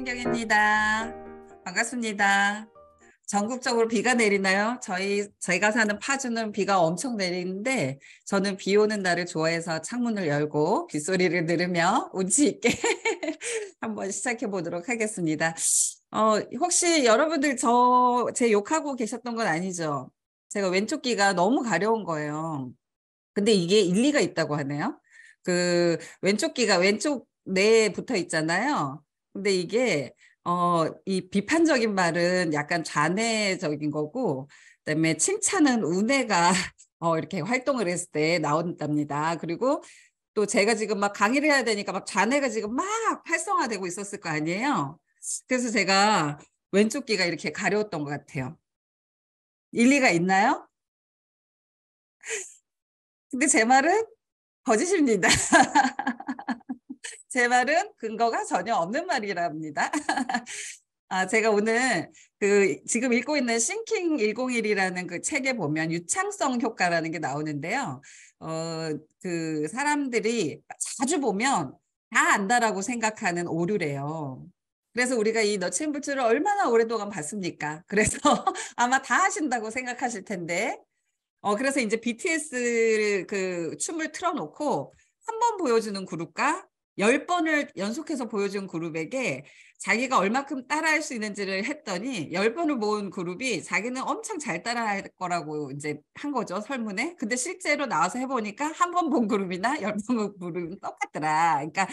신경입니다. 반갑습니다. 전국적으로 비가 내리나요? 제가 사는 파주는 비가 엄청 내리는데 저는 비 오는 날을 좋아해서 창문을 열고 빗소리를 들으며 운치 있게 한번 시작해 보도록 하겠습니다. 혹시 여러분들 제 욕하고 계셨던 건 아니죠? 제가 왼쪽 귀가 너무 가려운 거예요. 근데 이게 일리가 있다고 하네요. 그 왼쪽 귀가 왼쪽 뇌에 붙어 있잖아요. 근데 이게 이 비판적인 말은 약간 좌뇌적인 거고, 그다음에 칭찬은 우뇌가 이렇게 활동을 했을 때 나온답니다. 그리고 또 제가 지금 막 강의를 해야 되니까 막 좌뇌가 지금 막 활성화되고 있었을 거 아니에요. 그래서 제가 왼쪽 귀가 이렇게 가려웠던 것 같아요. 일리가 있나요? 근데 제 말은 거짓입니다. 제 말은 근거가 전혀 없는 말이랍니다. 제가 오늘 지금 읽고 있는 싱킹 101이라는 그 책에 보면 유창성 효과라는 게 나오는데요. 사람들이 자주 보면 다 안다라고 생각하는 오류래요. 그래서 우리가 이 너츠앤볼츠를 얼마나 오랫동안 봤습니까? 그래서 아마 다 하신다고 생각하실 텐데, 그래서 이제 BTS 춤을 틀어놓고 한 번 보여주는 그룹과 10번을 연속해서 보여준 그룹에게 자기가 얼마큼 따라할 수 있는지를 했더니 10번을 모은 그룹이 자기는 엄청 잘 따라할 거라고 이제 한 거죠, 설문에. 근데 실제로 나와서 해보니까 한 번 본 그룹이나 10번 본 그룹은 똑같더라. 그러니까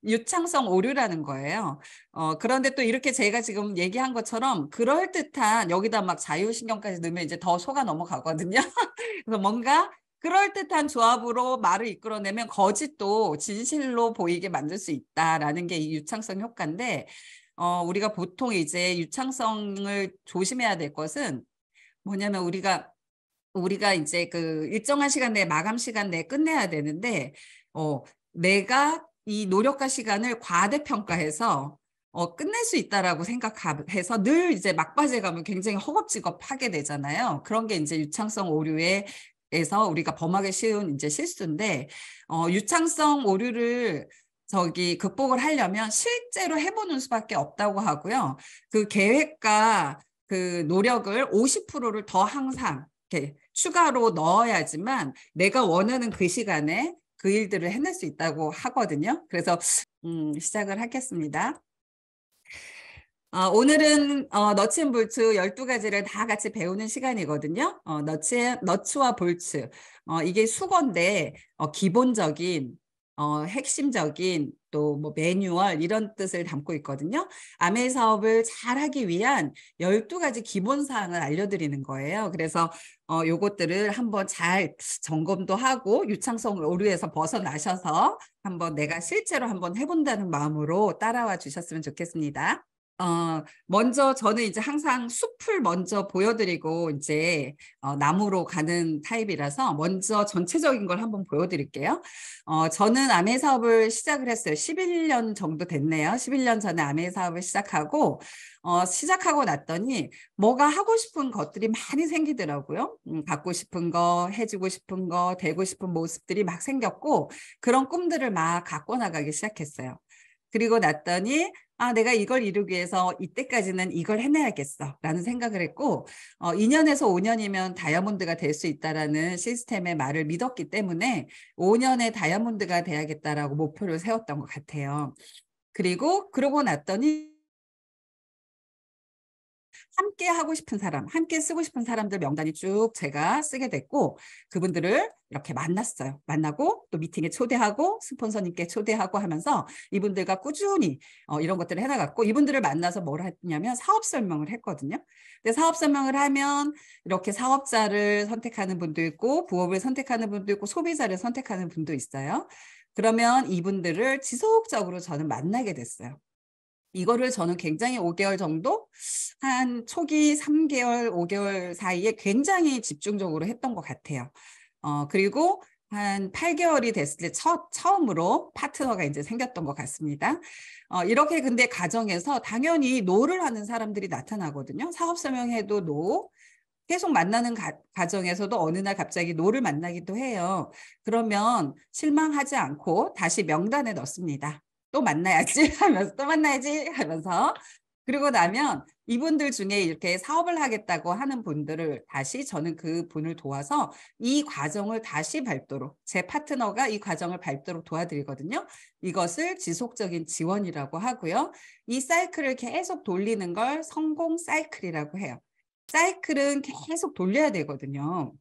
유창성 오류라는 거예요. 그런데 또 이렇게 제가 지금 얘기한 것처럼 그럴듯한, 여기다 막 자유신경까지 넣으면 이제 더 속아 넘어가거든요. 그래서 뭔가 그럴듯한 조합으로 말을 이끌어내면 거짓도 진실로 보이게 만들 수 있다라는 게 이 유창성 효과인데, 우리가 보통 이제 유창성을 조심해야 될 것은 뭐냐면, 우리가 이제 그 일정한 시간 내에, 마감 시간 내에 끝내야 되는데, 내가 이 노력과 시간을 과대평가해서 끝낼 수 있다라고 생각해서 늘 이제 막바지에 가면 굉장히 허겁지겁하게 되잖아요. 그런 게 이제 유창성 오류에서 우리가 범하기 쉬운 이제 실수인데, 유창성 오류를 극복을 하려면 실제로 해보는 수밖에 없다고 하고요. 그 계획과 그 노력을 50%를 더 항상 이렇게 추가로 넣어야지만 내가 원하는 그 시간에 그 일들을 해낼 수 있다고 하거든요. 그래서 시작을 하겠습니다. 오늘은 너츠앤볼츠 12가지를 다 같이 배우는 시간이거든요. 너츠와 볼츠. 이게 수거인데 기본적인, 핵심적인, 또 뭐 매뉴얼 이런 뜻을 담고 있거든요. 아메 사업을 잘하기 위한 12가지 기본 사항을 알려드리는 거예요. 그래서 요것들을 한번 잘 점검도 하고 유창성 오류에서 벗어나셔서 한번 내가 실제로 한번 해본다는 마음으로 따라와 주셨으면 좋겠습니다. 먼저 저는 이제 항상 숲을 먼저 보여드리고 이제 나무로 가는 타입이라서 먼저 전체적인 걸 한번 보여드릴게요. 저는 아메 사업을 시작을 했어요. 11년 정도 됐네요. 11년 전에 아메 사업을 시작하고 났더니 뭐가 하고 싶은 것들이 많이 생기더라고요. 갖고 싶은 거, 해주고 싶은 거, 되고 싶은 모습들이 막 생겼고, 그런 꿈들을 막 갖고 나가기 시작했어요. 그리고 났더니 내가 이걸 이루기 위해서 이때까지는 이걸 해내야겠어 라는 생각을 했고, 2년에서 5년이면 다이아몬드가 될 수 있다라는 시스템의 말을 믿었기 때문에 5년에 다이아몬드가 돼야겠다라고 목표를 세웠던 것 같아요. 그러고 났더니 함께 하고 싶은 사람, 함께 쓰고 싶은 사람들 명단이 쭉 제가 쓰게 됐고, 그분들을 이렇게 만났어요. 만나고 또 미팅에 초대하고 스폰서님께 초대하고 하면서 이분들과 꾸준히 이런 것들을 해나갔고, 이분들을 만나서 뭘 했냐면 사업 설명을 했거든요. 근데 사업 설명을 하면 이렇게 사업자를 선택하는 분도 있고 부업을 선택하는 분도 있고 소비자를 선택하는 분도 있어요. 그러면 이분들을 지속적으로 저는 만나게 됐어요. 이거를 저는 굉장히 5개월 정도, 한 초기 3개월, 5개월 사이에 굉장히 집중적으로 했던 것 같아요. 그리고 한 8개월이 됐을 때 처음으로 파트너가 이제 생겼던 것 같습니다. 이렇게 근데 가정에서 당연히 노를 하는 사람들이 나타나거든요. 사업 설명회도 노, 계속 만나는 가정에서도 어느 날 갑자기 노를 만나기도 해요. 그러면 실망하지 않고 다시 명단에 넣습니다. 또 만나야지 하면서 또 만나야지 하면서 그러고 나면 이분들 중에 이렇게 사업을 하겠다고 하는 분들을 다시 저는 그분을 도와서 이 과정을 다시 밟도록 제 파트너가 이 과정을 밟도록 도와드리거든요. 이것을 지속적인 지원이라고 하고요. 이 사이클을 계속 돌리는 걸 성공 사이클이라고 해요. 사이클은 계속 돌려야 되거든요.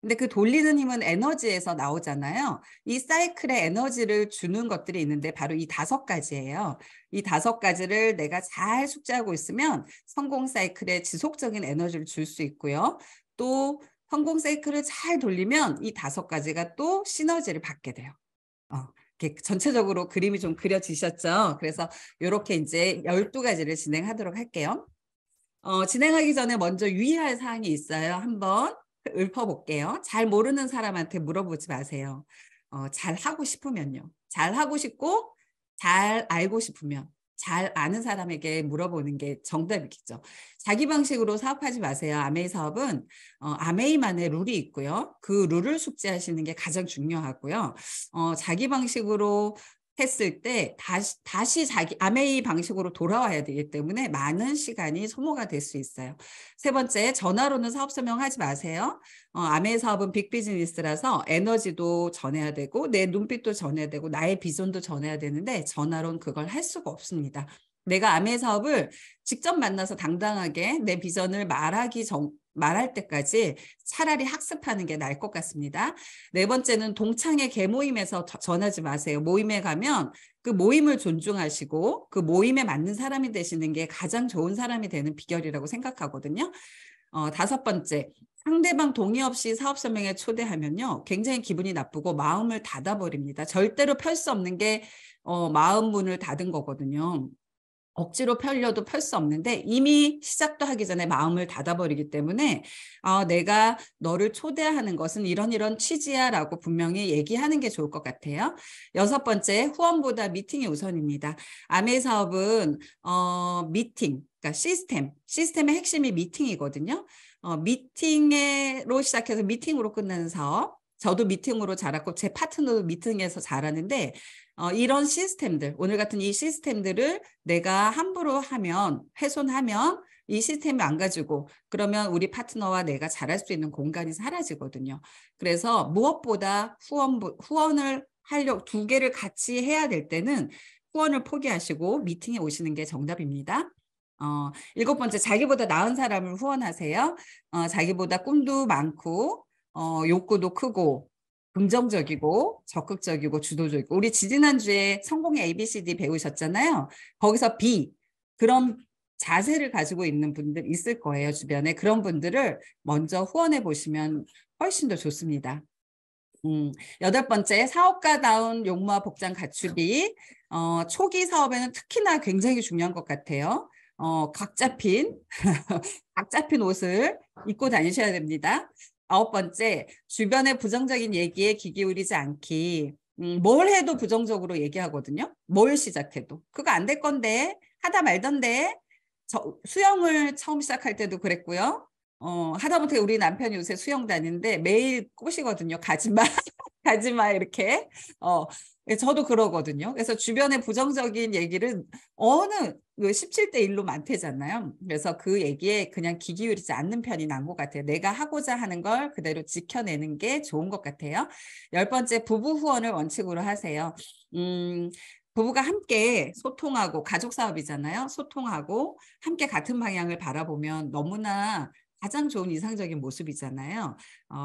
근데 그 돌리는 힘은 에너지에서 나오잖아요. 이 사이클에 에너지를 주는 것들이 있는데 바로 이 5가지예요. 이 5가지를 내가 잘 숙지하고 있으면 성공 사이클에 지속적인 에너지를 줄 수 있고요. 또 성공 사이클을 잘 돌리면 이 5가지가 또 시너지를 받게 돼요. 이렇게 전체적으로 그림이 좀 그려지셨죠? 그래서 이렇게 이제 12가지를 진행하도록 할게요. 진행하기 전에 먼저 유의할 사항이 있어요. 한번 읊어볼게요. 잘 모르는 사람한테 물어보지 마세요. 잘 하고 싶으면요. 잘 하고 싶고 잘 알고 싶으면 잘 아는 사람에게 물어보는 게 정답이겠죠. 자기 방식으로 사업하지 마세요. 아메이 사업은 아메이만의 룰이 있고요. 그 룰을 숙지하시는 게 가장 중요하고요. 자기 방식으로 했을 때 다시 자기 아메이 방식으로 돌아와야 되기 때문에 많은 시간이 소모가 될 수 있어요. 세 번째, 전화로는 사업 설명하지 마세요. 아메이 사업은 빅비즈니스라서 에너지도 전해야 되고 내 눈빛도 전해야 되고 나의 비전도 전해야 되는데 전화로는 그걸 할 수가 없습니다. 내가 아메이 사업을 직접 만나서 당당하게 내 비전을 말할 때까지 차라리 학습하는 게 나을 것 같습니다. 네 번째는 동창회 개모임에서 전하지 마세요. 모임에 가면 그 모임을 존중하시고 그 모임에 맞는 사람이 되시는 게 가장 좋은 사람이 되는 비결이라고 생각하거든요. 5번째, 상대방 동의 없이 사업 설명회 초대하면요. 굉장히 기분이 나쁘고 마음을 닫아버립니다. 절대로 펼 수 없는 게 마음 문을 닫은 거거든요. 억지로 펴려도 펼 수 없는데 이미 시작도 하기 전에 마음을 닫아버리기 때문에 내가 너를 초대하는 것은 이런 취지야 라고 분명히 얘기하는 게 좋을 것 같아요. 6번째, 후원보다 미팅이 우선입니다. 아메이 사업은 미팅, 그러니까 시스템의 핵심이 미팅이거든요. 미팅으로 시작해서 미팅으로 끝나는 사업. 저도 미팅으로 자랐고 제 파트너도 미팅에서 자라는데 이런 시스템들, 오늘 같은 이 시스템들을 내가 함부로 하면, 훼손하면 이 시스템을 안 가지고 그러면 우리 파트너와 내가 잘할 수 있는 공간이 사라지거든요. 그래서 무엇보다 후원을 하려고 2개를 같이 해야 될 때는 후원을 포기하시고 미팅에 오시는 게 정답입니다. 7번째, 자기보다 나은 사람을 후원하세요. 자기보다 꿈도 많고 욕구도 크고 긍정적이고 적극적이고 주도적이고 우리 지지난주에 성공의 ABCD 배우셨잖아요. 거기서 B 그런 자세를 가지고 있는 분들 있을 거예요. 주변에 그런 분들을 먼저 후원해 보시면 훨씬 더 좋습니다. 8번째, 사업가다운 용무와 복장 갖추기. 초기 사업에는 특히나 굉장히 중요한 것 같아요. 각 잡힌 각 잡힌 옷을 입고 다니셔야 됩니다. 9번째, 주변의 부정적인 얘기에 귀 기울이지 않기. 뭘 해도 부정적으로 얘기하거든요. 뭘 시작해도. 그거 안 될 건데, 하다 말던데. 수영을 처음 시작할 때도 그랬고요. 하다못해 우리 남편이 요새 수영 다니는데 매일 꼬시거든요. 가지마, 가지마 이렇게. 저도 그러거든요. 그래서 주변의 부정적인 얘기를 17대 1로 많대잖아요. 그래서 그 얘기에 그냥 귀 기울이지 않는 편이 난 것 같아요. 내가 하고자 하는 걸 그대로 지켜내는 게 좋은 것 같아요. 10번째, 부부 후원을 원칙으로 하세요. 부부가 함께 소통하고 가족 사업이잖아요. 소통하고 함께 같은 방향을 바라보면 너무나 가장 좋은 이상적인 모습이잖아요.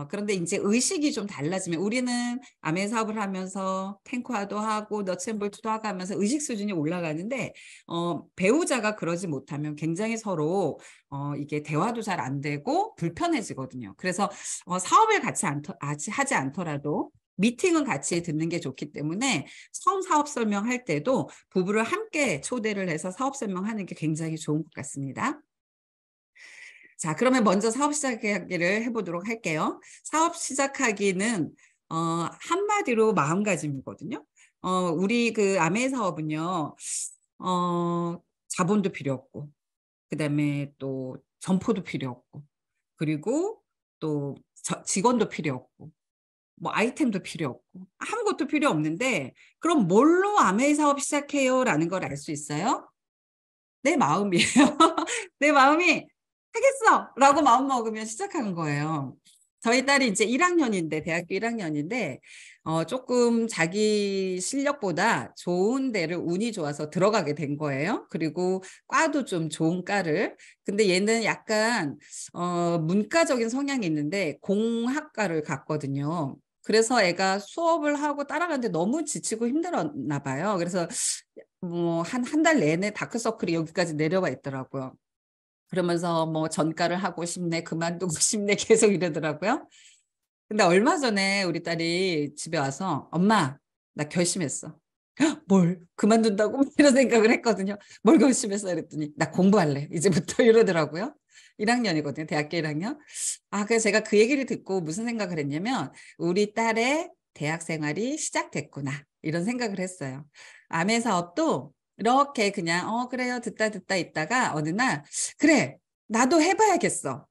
그런데 이제 의식이 좀 달라지면 우리는 아메 사업을 하면서 탱크화도 하고 너츠앤볼트도 하고 하면서 의식 수준이 올라가는데 배우자가 그러지 못하면 굉장히 서로 이게 대화도 잘 안 되고 불편해지거든요. 그래서 사업을 같이 하지 않더라도 미팅은 같이 듣는 게 좋기 때문에 처음 사업 설명할 때도 부부를 함께 초대를 해서 사업 설명하는 게 굉장히 좋은 것 같습니다. 자, 그러면 먼저 사업 시작하기를 해보도록 할게요. 사업 시작하기는 한마디로 마음가짐이거든요. 우리 그 아메 사업은요, 자본도 필요 없고, 그다음에 또 점포도 필요 없고, 그리고 또 직원도 필요 없고, 뭐 아이템도 필요 없고 아무것도 필요 없는데 그럼 뭘로 아메이 사업 시작해요? 라는 걸 알 수 있어요? 내 마음이에요. 내 마음이 하겠어! 라고 마음 먹으면 시작하는 거예요. 저희 딸이 이제 1학년인데, 대학교 1학년인데, 조금 자기 실력보다 좋은 데를 운이 좋아서 들어가게 된 거예요. 그리고 과도 좀 좋은 과를. 근데 얘는 약간, 문과적인 성향이 있는데, 공학과를 갔거든요. 그래서 애가 수업을 하고 따라가는데 너무 지치고 힘들었나 봐요. 그래서 뭐 한 달 내내 다크서클이 여기까지 내려와 있더라고요. 그러면서 뭐 전과를 하고 싶네, 그만두고 싶네 계속 이러더라고요. 근데 얼마 전에 우리 딸이 집에 와서 엄마, 나 결심했어. "헉, 뭘 그만둔다고?" 이런 생각을 했거든요. 뭘 결심했어? 그랬더니 나 공부할래. 이제부터 이러더라고요. 1학년이거든요. 대학교 1학년. 그래서 제가 그 얘기를 듣고 무슨 생각을 했냐면 우리 딸의 대학 생활이 시작됐구나. 이런 생각을 했어요. 아메 사업도 이렇게 그냥 그래요. 듣다 있다가 어느 날 그래. 나도 해봐야겠어.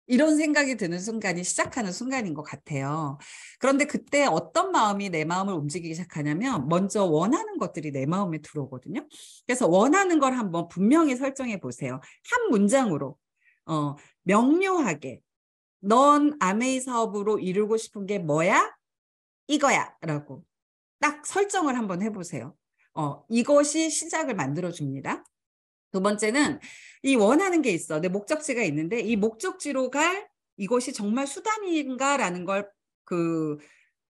이런 생각이 드는 순간이 시작하는 순간인 것 같아요. 그런데 그때 어떤 마음이 내 마음을 움직이기 시작하냐면 먼저 원하는 것들이 내 마음에 들어오거든요. 그래서 원하는 걸 한번 분명히 설정해 보세요. 한 문장으로 명료하게 넌 아메이 사업으로 이루고 싶은 게 뭐야? 이거야 라고 딱 설정을 한번 해보세요. 이것이 시작을 만들어줍니다. 두 번째는 이 원하는 게 있어. 내 목적지가 있는데 이 목적지로 갈 이것이 정말 수단인가라는 걸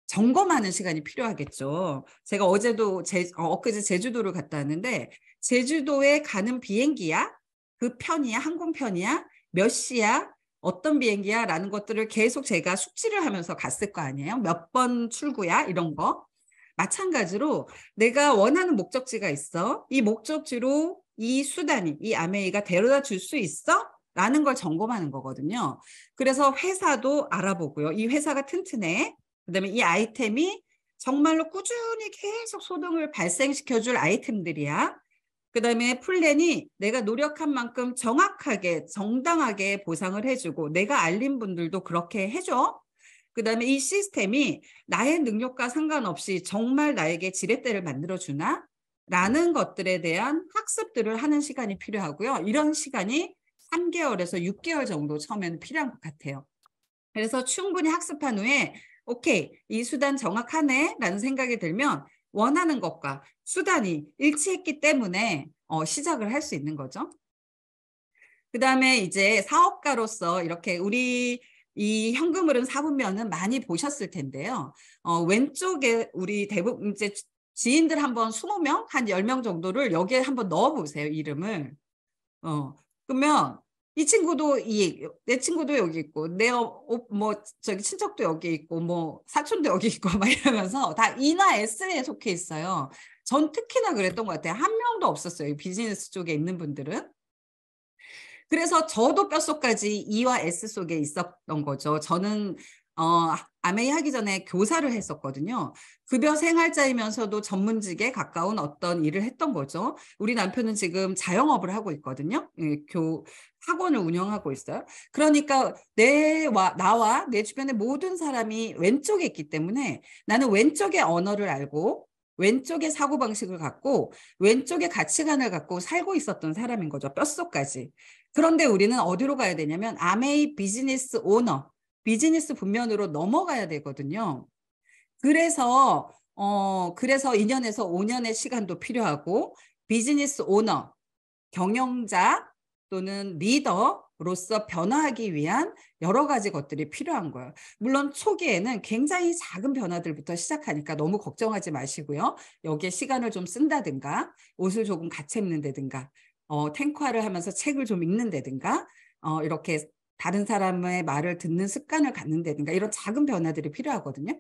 점검하는 시간이 필요하겠죠. 제가 엊그제 제주도를 갔다 왔는데 제주도에 가는 비행기야? 그 편이야? 항공편이야? 몇 시야? 어떤 비행기야? 라는 것들을 계속 제가 숙지를 하면서 갔을 거 아니에요. 몇 번 출구야? 이런 거. 마찬가지로 내가 원하는 목적지가 있어. 이 목적지로 이 수단이, 이 아메이가 데려다 줄 수 있어? 라는 걸 점검하는 거거든요. 그래서 회사도 알아보고요. 이 회사가 튼튼해. 그다음에 이 아이템이 정말로 꾸준히 계속 소득을 발생시켜줄 아이템들이야. 그다음에 플랜이 내가 노력한 만큼 정확하게 정당하게 보상을 해주고 내가 알린 분들도 그렇게 해줘. 그다음에 이 시스템이 나의 능력과 상관없이 정말 나에게 지렛대를 만들어주나? 라는 것들에 대한 학습들을 하는 시간이 필요하고요. 이런 시간이 3개월에서 6개월 정도 처음에는 필요한 것 같아요. 그래서 충분히 학습한 후에 오케이, 이 수단 정확하네 라는 생각이 들면 원하는 것과 수단이 일치했기 때문에 시작을 할 수 있는 거죠. 그 다음에 이제 사업가로서 이렇게 이 현금흐름 사분면은 많이 보셨을 텐데요. 왼쪽에 우리 대부분 이제 지인들 한번 20명, 한 10명 정도를 여기에 한번 넣어보세요, 이름을. 그러면 이 친구도 내 친구도 여기 있고, 저기 친척도 여기 있고, 뭐 사촌도 여기 있고, 막 이러면서 다 E나 S에 속해 있어요. 전 특히나 그랬던 것 같아요. 한 명도 없었어요. 이 비즈니스 쪽에 있는 분들은. 그래서 저도 뼛속까지 E와 S 속에 있었던 거죠. 저는 아메이 하기 전에 교사를 했었거든요. 급여 생활자이면서도 전문직에 가까운 어떤 일을 했던 거죠. 우리 남편은 지금 자영업을 하고 있거든요. 학원을 운영하고 있어요. 그러니까 나와 내 주변의 모든 사람이 왼쪽에 있기 때문에 나는 왼쪽의 언어를 알고 왼쪽의 사고방식을 갖고 왼쪽의 가치관을 갖고 살고 있었던 사람인 거죠. 뼛속까지. 그런데 우리는 어디로 가야 되냐면 아메이 비즈니스 오너, 비즈니스 분면으로 넘어가야 되거든요. 그래서 2년에서 5년의 시간도 필요하고 비즈니스 오너, 경영자 또는 리더로서 변화하기 위한 여러 가지 것들이 필요한 거예요. 물론 초기에는 굉장히 작은 변화들부터 시작하니까 너무 걱정하지 마시고요. 여기에 시간을 좀 쓴다든가 옷을 조금 같이 입는다든가 탱화를 하면서 책을 좀 읽는다든가 이렇게 다른 사람의 말을 듣는 습관을 갖는다든가 이런 작은 변화들이 필요하거든요.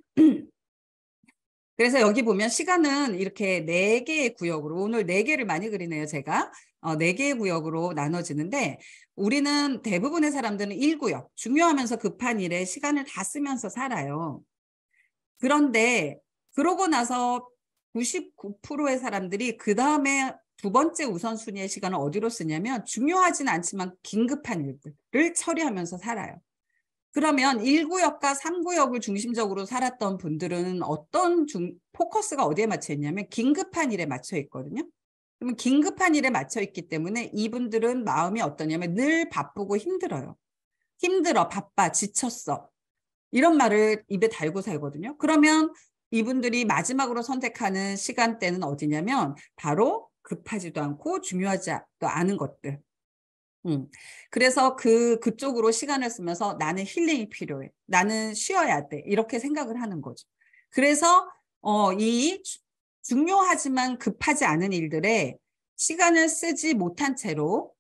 그래서 여기 보면 시간은 이렇게 4개의 구역으로 오늘 4개를 많이 그리네요. 제가 4개의 구역으로 나눠지는데 우리는 대부분의 사람들은 1구역 중요하면서 급한 일에 시간을 다 쓰면서 살아요. 그런데 그러고 나서 99%의 사람들이 그 다음에 두 번째 우선순위의 시간을 어디로 쓰냐면 중요하진 않지만 긴급한 일들을 처리하면서 살아요. 그러면 1구역과 3구역을 중심적으로 살았던 분들은 어떤 포커스가 어디에 맞춰 있냐면 긴급한 일에 맞춰 있거든요. 그러면 긴급한 일에 맞춰 있기 때문에 이분들은 마음이 어떠냐면 늘 바쁘고 힘들어요. 힘들어, 바빠, 지쳤어. 이런 말을 입에 달고 살거든요. 그러면 이분들이 마지막으로 선택하는 시간대는 어디냐면 바로 급하지도 않고 중요하지도 않은 것들. 그래서 그쪽으로 시간을 쓰면서 나는 힐링이 필요해. 나는 쉬어야 돼. 이렇게 생각을 하는 거죠. 그래서 이 중요하지만 급하지 않은 일들에 시간을 쓰지 못한 채로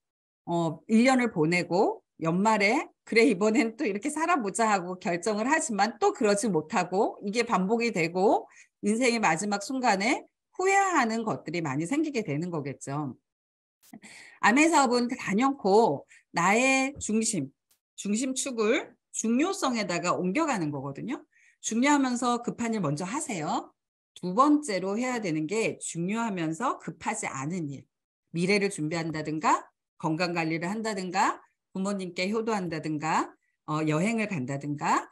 1년을 보내고 연말에 그래 이번엔 또 이렇게 살아보자 하고 결정을 하지만 또 그러지 못하고 이게 반복이 되고 인생의 마지막 순간에 후회하는 것들이 많이 생기게 되는 거겠죠. 아메 사업은 단연코 나의 중심축을 중요성에다가 옮겨가는 거거든요. 중요하면서 급한 일 먼저 하세요. 두 번째로 해야 되는 게 중요하면서 급하지 않은 일. 미래를 준비한다든가 건강관리를 한다든가 부모님께 효도한다든가 여행을 간다든가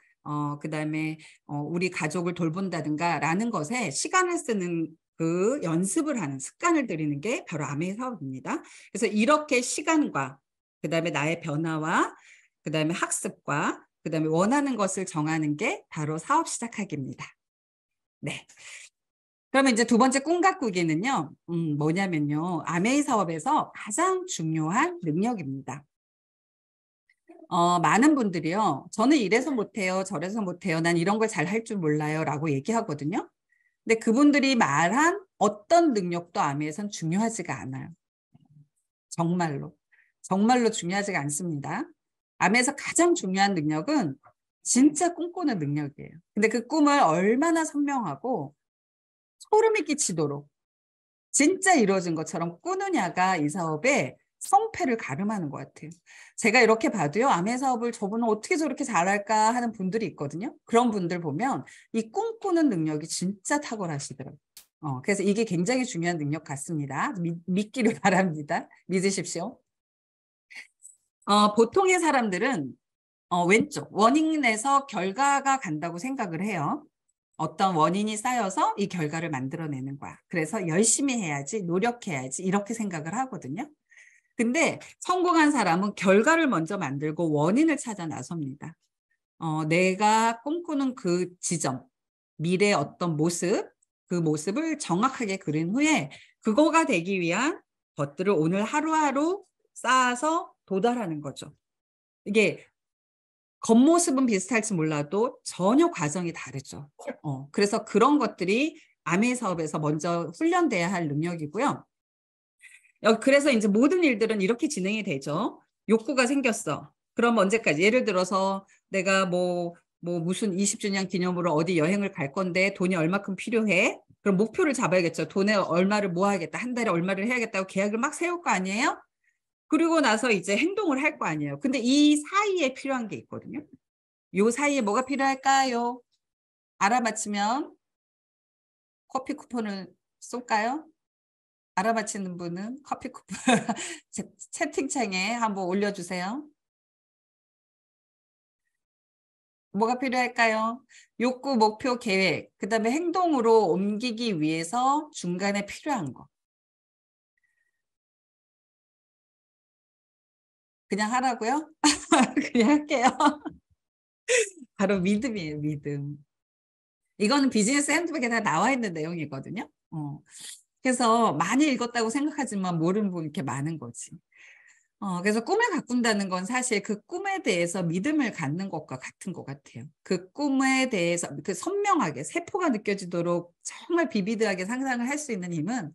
그다음에 우리 가족을 돌본다든가 라는 것에 시간을 쓰는 그 연습을 하는 습관을 들이는 게 바로 아메이 사업입니다. 그래서 이렇게 시간과 그다음에 나의 변화와 그다음에 학습과 그다음에 원하는 것을 정하는 게 바로 사업 시작하기입니다. 네. 그러면 이제 두 번째 꿈 가꾸기는요. 뭐냐면요. 아메이 사업에서 가장 중요한 능력입니다. 많은 분들이요. 저는 이래서 못해요. 저래서 못해요. 난 이런 걸 잘 할 줄 몰라요. 라고 얘기하거든요. 근데 그분들이 말한 어떤 능력도 아메에선 중요하지가 않아요. 정말로. 정말로 중요하지가 않습니다. 아메에서 가장 중요한 능력은 진짜 꿈꾸는 능력이에요. 근데 그 꿈을 얼마나 선명하고 소름이 끼치도록 진짜 이루어진 것처럼 꾸느냐가 이 사업의 성패를 가름하는 것 같아요. 제가 이렇게 봐도요. 아메 사업을 저분은 어떻게 저렇게 잘할까 하는 분들이 있거든요. 그런 분들 보면 이 꿈꾸는 능력이 진짜 탁월하시더라고요. 그래서 이게 굉장히 중요한 능력 같습니다. 믿기를 바랍니다. 믿으십시오. 보통의 사람들은 왼쪽 원인에서 결과가 간다고 생각을 해요. 어떤 원인이 쌓여서 이 결과를 만들어내는 거야. 그래서 열심히 해야지, 노력해야지 이렇게 생각을 하거든요. 근데 성공한 사람은 결과를 먼저 만들고 원인을 찾아 나섭니다. 내가 꿈꾸는 그 지점, 미래의 어떤 모습, 그 모습을 정확하게 그린 후에 그거가 되기 위한 것들을 오늘 하루하루 쌓아서 도달하는 거죠. 이게 겉모습은 비슷할지 몰라도 전혀 과정이 다르죠. 그래서 그런 것들이 아메 사업에서 먼저 훈련돼야 할 능력이고요. 그래서 이제 모든 일들은 이렇게 진행이 되죠. 욕구가 생겼어. 그럼 언제까지? 예를 들어서 내가 무슨 20주년 기념으로 어디 여행을 갈 건데 돈이 얼마큼 필요해? 그럼 목표를 잡아야겠죠. 돈에 얼마를 모아야겠다. 한 달에 얼마를 해야겠다고 계약을 막 세울 거 아니에요? 그리고 나서 이제 행동을 할 거 아니에요. 근데 이 사이에 필요한 게 있거든요. 요 사이에 뭐가 필요할까요? 알아맞히면 커피 쿠폰을 쏠까요? 알아맞히는 분은 커피 쿠폰 채팅창에 한번 올려주세요. 뭐가 필요할까요? 욕구, 목표, 계획, 그 다음에 행동으로 옮기기 위해서 중간에 필요한 거. 그냥 하라고요? 그냥 할게요. 바로 믿음이에요, 믿음. 이거는 비즈니스 핸드북에 다 나와 있는 내용이거든요. 그래서 많이 읽었다고 생각하지만 모르는 부분이 이렇게 많은 거지. 그래서 꿈을 가꾼다는 건 사실 그 꿈에 대해서 믿음을 갖는 것과 같은 것 같아요. 그 꿈에 대해서 그 선명하게 세포가 느껴지도록 정말 비비드하게 상상을 할 수 있는 힘은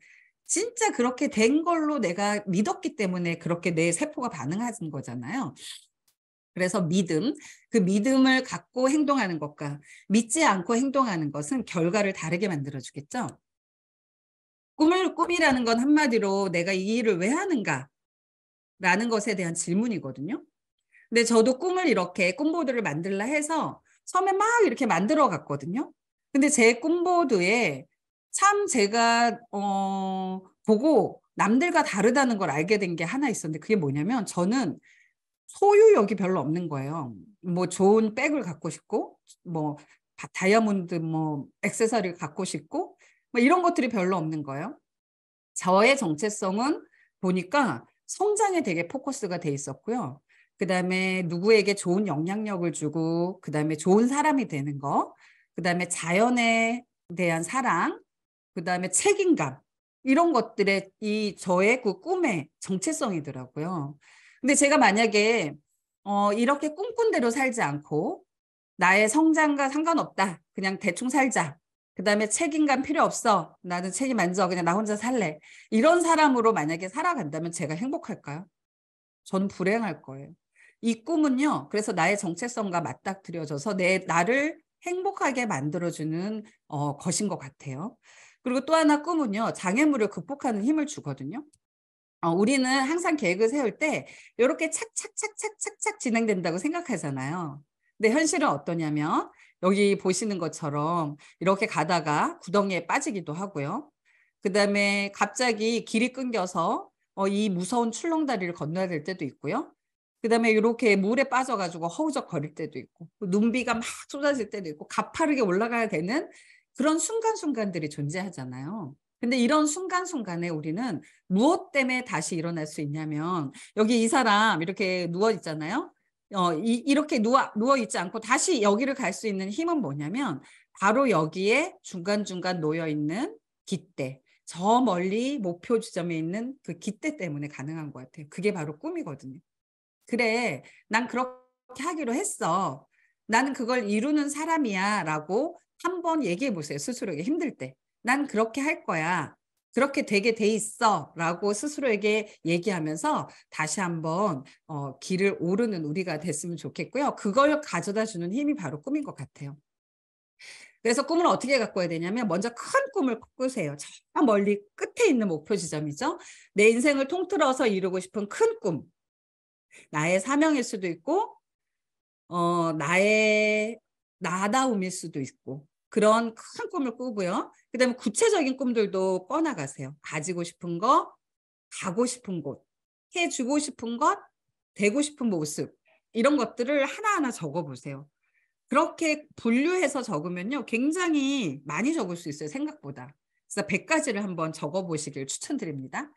진짜 그렇게 된 걸로 내가 믿었기 때문에 그렇게 내 세포가 반응하는 거잖아요. 그래서 믿음, 그 믿음을 갖고 행동하는 것과 믿지 않고 행동하는 것은 결과를 다르게 만들어주겠죠. 꿈이라는 건 한마디로 내가 이 일을 왜 하는가? 라는 것에 대한 질문이거든요. 근데 저도 꿈을 이렇게 꿈보드를 만들라 해서 처음에 막 이렇게 만들어 갔거든요. 근데 제 꿈보드에 참 제가 보고 남들과 다르다는 걸 알게 된 게 하나 있었는데 그게 뭐냐면 저는 소유욕이 별로 없는 거예요. 뭐 좋은 백을 갖고 싶고, 뭐 다이아몬드 뭐 액세서리를 갖고 싶고, 뭐 이런 것들이 별로 없는 거예요. 저의 정체성은 보니까 성장에 되게 포커스가 돼 있었고요. 그다음에 누구에게 좋은 영향력을 주고, 그다음에 좋은 사람이 되는 거, 그다음에 자연에 대한 사랑, 그다음에 책임감, 이런 것들에 이 저의 그 꿈의 정체성이더라고요. 근데 제가 만약에 이렇게 꿈꾼 대로 살지 않고 나의 성장과 상관없다, 그냥 대충 살자, 그다음에 책임감 필요 없어, 나는 책임 안 져, 그냥 나 혼자 살래, 이런 사람으로 만약에 살아간다면 제가 행복할까요? 저는 불행할 거예요. 이 꿈은요, 그래서 나의 정체성과 맞닥뜨려져서 나를 행복하게 만들어주는 것인 것 같아요. 그리고 또 하나, 꿈은요, 장애물을 극복하는 힘을 주거든요. 우리는 항상 계획을 세울 때 이렇게 착착착착착착 진행된다고 생각하잖아요. 근데 현실은 어떠냐면 여기 보시는 것처럼 이렇게 가다가 구덩이에 빠지기도 하고요. 그다음에 갑자기 길이 끊겨서 이 무서운 출렁다리를 건너야 될 때도 있고요. 그다음에 이렇게 물에 빠져가지고 허우적거릴 때도 있고, 눈비가 막 쏟아질 때도 있고, 가파르게 올라가야 되는 그런 순간순간들이 존재하잖아요. 근데 이런 순간순간에 우리는 무엇 때문에 다시 일어날 수 있냐면, 여기 이 사람 이렇게 누워 있잖아요. 이렇게 누워 있지 않고 다시 여기를 갈 수 있는 힘은 뭐냐면, 바로 여기에 중간중간 놓여 있는 깃대, 저 멀리 목표 지점에 있는 그 깃대 때문에 가능한 것 같아요. 그게 바로 꿈이거든요. 그래, 난 그렇게 하기로 했어, 나는 그걸 이루는 사람이야 라고 한번 얘기해 보세요. 스스로에게 힘들 때. 난 그렇게 할 거야, 그렇게 되게 돼 있어 라고 스스로에게 얘기하면서 다시 한번 길을 오르는 우리가 됐으면 좋겠고요. 그걸 가져다 주는 힘이 바로 꿈인 것 같아요. 그래서 꿈을 어떻게 가꿔야 되냐면, 먼저 큰 꿈을 꾸세요. 저 멀리 끝에 있는 목표 지점이죠. 내 인생을 통틀어서 이루고 싶은 큰 꿈. 나의 사명일 수도 있고, 나의 나다움일 수도 있고, 그런 큰 꿈을 꾸고요. 그다음에 구체적인 꿈들도 꿔나가세요. 가지고 싶은 거, 가고 싶은 곳, 해주고 싶은 것, 되고 싶은 모습, 이런 것들을 하나하나 적어보세요. 그렇게 분류해서 적으면요, 굉장히 많이 적을 수 있어요, 생각보다. 그래서 100가지를 한번 적어보시길 추천드립니다.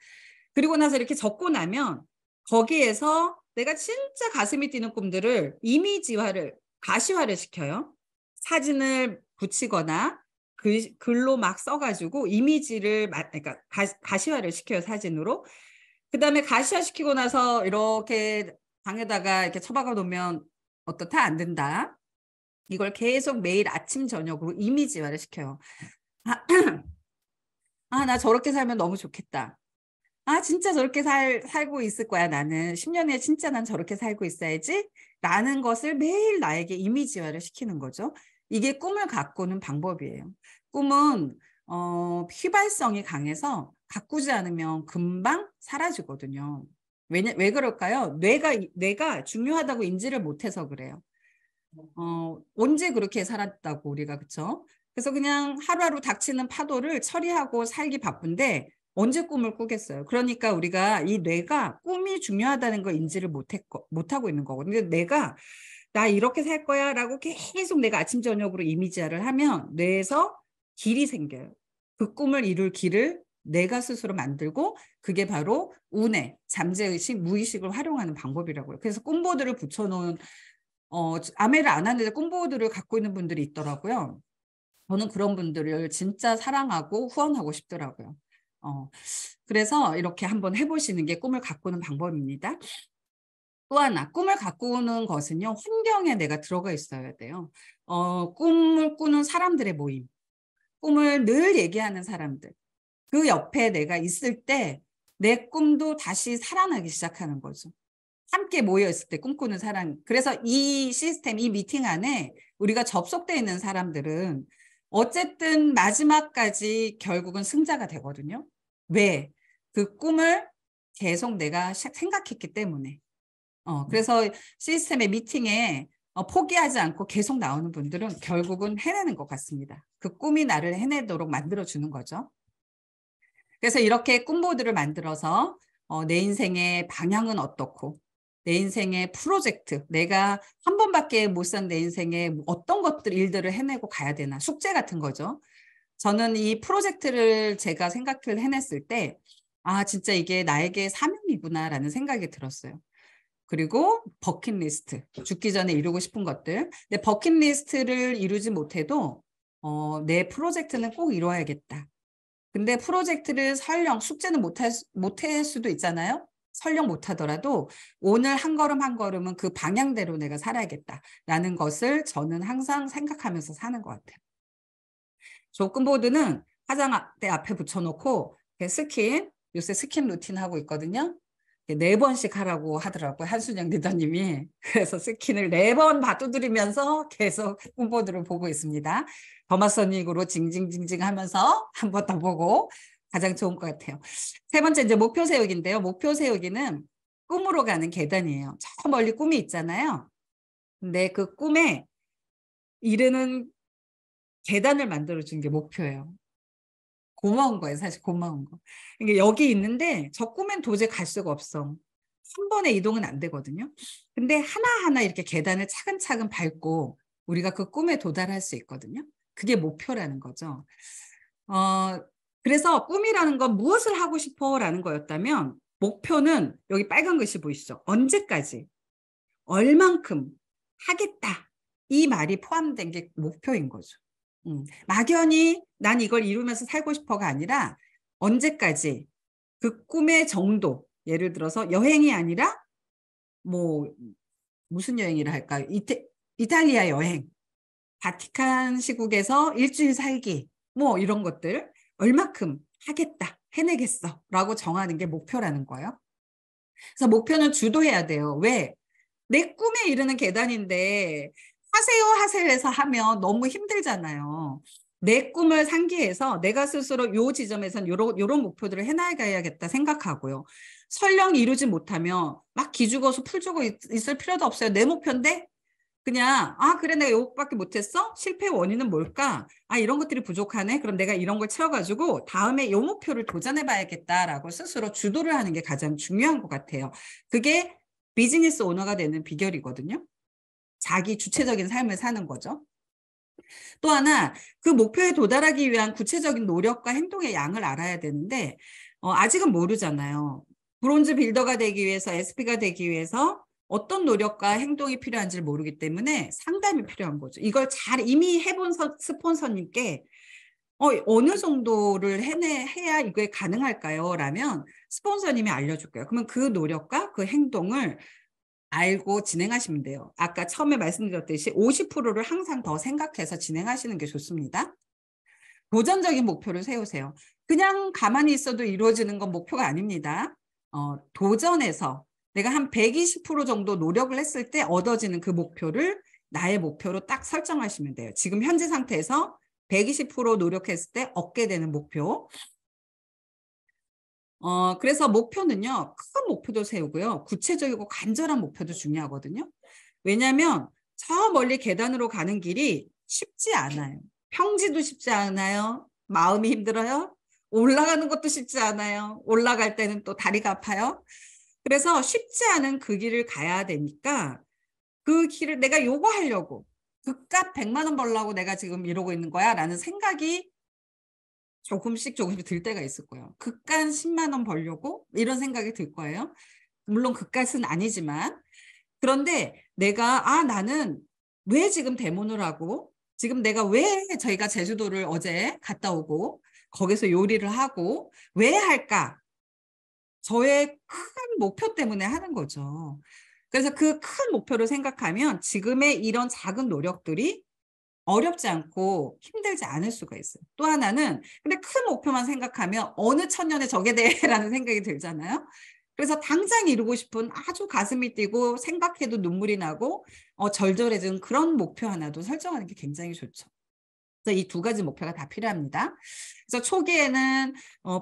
그리고 나서 이렇게 적고 나면 거기에서 내가 진짜 가슴이 뛰는 꿈들을 이미지화를, 가시화를 시켜요. 사진을 붙이거나 글로 막 써가지고 이미지를, 그러니까 가시화를 시켜요, 사진으로. 그 다음에 가시화 시키고 나서 이렇게 방에다가 이렇게 처박아 놓으면 어떻다? 안 된다. 이걸 계속 매일 아침 저녁으로 이미지화를 시켜요. 나 저렇게 살면 너무 좋겠다. 진짜 저렇게 살고 있을 거야, 나는. 10년 후에 진짜 난 저렇게 살고 있어야지, 라는 것을 매일 나에게 이미지화를 시키는 거죠. 이게 꿈을 가꾸는 방법이에요. 꿈은 휘발성이 강해서 가꾸지 않으면 금방 사라지거든요. 왜 그럴까요? 뇌가 중요하다고 인지를 못해서 그래요. 언제 그렇게 살았다고 우리가, 그쵸? 그래서 그냥 하루하루 닥치는 파도를 처리하고 살기 바쁜데 언제 꿈을 꾸겠어요? 그러니까 우리가 이 뇌가 꿈이 중요하다는 걸 인지를 못하고 있는 거거든요. 내가 나 이렇게 살 거야 라고 계속 내가 아침 저녁으로 이미지화를 하면 뇌에서 길이 생겨요. 그 꿈을 이룰 길을 내가 스스로 만들고, 그게 바로 운해, 잠재의식, 무의식을 활용하는 방법이라고요. 그래서 꿈보드를 붙여놓은, 아메를 안 하는데 꿈보드를 갖고 있는 분들이 있더라고요. 저는 그런 분들을 진짜 사랑하고 후원하고 싶더라고요. 그래서 이렇게 한번 해보시는 게 꿈을 가꾸는 방법입니다. 또 하나, 꿈을 가꾸는 것은요, 환경에 내가 들어가 있어야 돼요. 꿈을 꾸는 사람들의 모임, 꿈을 늘 얘기하는 사람들, 그 옆에 내가 있을 때 내 꿈도 다시 살아나기 시작하는 거죠. 함께 모여 있을 때 꿈꾸는 사람. 그래서 이 시스템, 이 미팅 안에 우리가 접속되어 있는 사람들은 어쨌든 마지막까지 결국은 승자가 되거든요. 왜? 그 꿈을 계속 내가 생각했기 때문에. 그래서 시스템의 미팅에 포기하지 않고 계속 나오는 분들은 결국은 해내는 것 같습니다. 그 꿈이 나를 해내도록 만들어주는 거죠. 그래서 이렇게 꿈보드를 만들어서 내 인생의 방향은 어떻고, 내 인생의 프로젝트, 내가 한 번밖에 못 산 내 인생에 어떤 일들을 해내고 가야 되나, 숙제 같은 거죠. 저는 이 프로젝트를 제가 생각을 해냈을 때, 아, 진짜 이게 나에게 사명이구나라는 생각이 들었어요. 그리고 버킷리스트, 죽기 전에 이루고 싶은 것들. 근데 버킷리스트를 이루지 못해도 내 프로젝트는 꼭 이루어야겠다. 근데 프로젝트를 설령 숙제는 못할 수도 있잖아요. 설령 못하더라도 오늘 한 걸음 한 걸음은 그 방향대로 내가 살아야겠다라는 것을 저는 항상 생각하면서 사는 것 같아요. 조건보드는 화장대 앞에 붙여놓고 스킨, 요새 스킨 루틴 하고 있거든요. 4번씩 하라고 하더라고요. 한순영 리더님이. 그래서 스킨을 4번 봐두드리면서 계속 홈보드를 보고 있습니다. 더마소닉으로 징징징징 하면서 한 번 더 보고 가장 좋은 것 같아요. 세 번째 이제 목표 세우기인데요. 목표 세우기는 꿈으로 가는 계단이에요. 저 멀리 꿈이 있잖아요. 근데 그 꿈에 이르는 계단을 만들어준 게 목표예요. 고마운 거예요. 사실 고마운 거. 그러니까 여기 있는데 저 꿈엔 도저히 갈 수가 없어. 한 번에 이동은 안 되거든요. 근데 하나하나 이렇게 계단을 차근차근 밟고 우리가 그 꿈에 도달할 수 있거든요. 그게 목표라는 거죠. 그래서 꿈이라는 건 무엇을 하고 싶어라는 거였다면 목표는 여기 빨간 글씨 보이시죠? 언제까지, 얼만큼 하겠다. 이 말이 포함된 게 목표인 거죠. 막연히 난 이걸 이루면서 살고 싶어가 아니라 언제까지 그 꿈의 정도, 예를 들어서 여행이 아니라 뭐 무슨 여행이라 할까요? 이탈리아 여행, 바티칸 시국에서 일주일 살기, 뭐 이런 것들 얼마큼 하겠다, 해내겠어 라고 정하는 게 목표라는 거예요. 그래서 목표는 주도해야 돼요. 왜? 내 꿈에 이르는 계단인데 하세요 해서 하면 너무 힘들잖아요. 내 꿈을 상기해서 내가 스스로 요 지점에선 요런 목표들을 해나가야겠다 생각하고요. 설령 이루지 못하면 막 기죽어서 풀죽어 있을 필요도 없어요. 내 목표인데 그냥 그래 내가 요것밖에 못했어? 실패의 원인은 뭘까? 이런 것들이 부족하네. 그럼 내가 이런 걸 채워가지고 다음에 요 목표를 도전해봐야겠다라고 스스로 주도를 하는 게 가장 중요한 것 같아요. 그게 비즈니스 오너가 되는 비결이거든요. 자기 주체적인 삶을 사는 거죠. 또 하나, 그 목표에 도달하기 위한 구체적인 노력과 행동의 양을 알아야 되는데 아직은 모르잖아요. 브론즈 빌더가 되기 위해서, SP가 되기 위해서 어떤 노력과 행동이 필요한지를 모르기 때문에 상담이 필요한 거죠. 이걸 이미 해본 스폰서님께 어느 정도를 해야 이게 가능할까요? 라면 스폰서님이 알려줄 거예요. 그러면 그 노력과 그 행동을 알고 진행하시면 돼요. 아까 처음에 말씀드렸듯이 50%를 항상 더 생각해서 진행하시는 게 좋습니다. 도전적인 목표를 세우세요. 그냥 가만히 있어도 이루어지는 건 목표가 아닙니다. 도전해서 내가 한 120% 정도 노력을 했을 때 얻어지는 그 목표를 나의 목표로 딱 설정하시면 돼요. 지금 현재 상태에서 120% 노력했을 때 얻게 되는 목표. 그래서 목표는요, 큰 목표도 세우고요, 구체적이고 간절한 목표도 중요하거든요. 왜냐하면 저 멀리 계단으로 가는 길이 쉽지 않아요. 평지도 쉽지 않아요. 마음이 힘들어요. 올라가는 것도 쉽지 않아요. 올라갈 때는 또 다리가 아파요. 그래서 쉽지 않은 그 길을 가야 되니까 그 길을 내가 요거 하려고 그깟 100만 원 벌려고 내가 지금 이러고 있는 거야 라는 생각이 조금씩 들 때가 있을 거예요. 그깟 10만 원 벌려고 이런 생각이 들 거예요. 물론 그깟은 아니지만. 그런데 내가 나는 왜 지금 대모를 하고 지금 내가 왜 저희가 제주도를 어제 갔다 오고 거기서 요리를 하고 왜 할까? 저의 큰 목표 때문에 하는 거죠. 그래서 그 큰 목표를 생각하면 지금의 이런 작은 노력들이 어렵지 않고 힘들지 않을 수가 있어요. 또 하나는 근데 큰 목표만 생각하면 어느 천년에 저게 돼라는 생각이 들잖아요. 그래서 당장 이루고 싶은 아주 가슴이 뛰고 생각해도 눈물이 나고 절절해지는 그런 목표 하나도 설정하는 게 굉장히 좋죠. 그래서 이 두 가지 목표가 다 필요합니다. 그래서 초기에는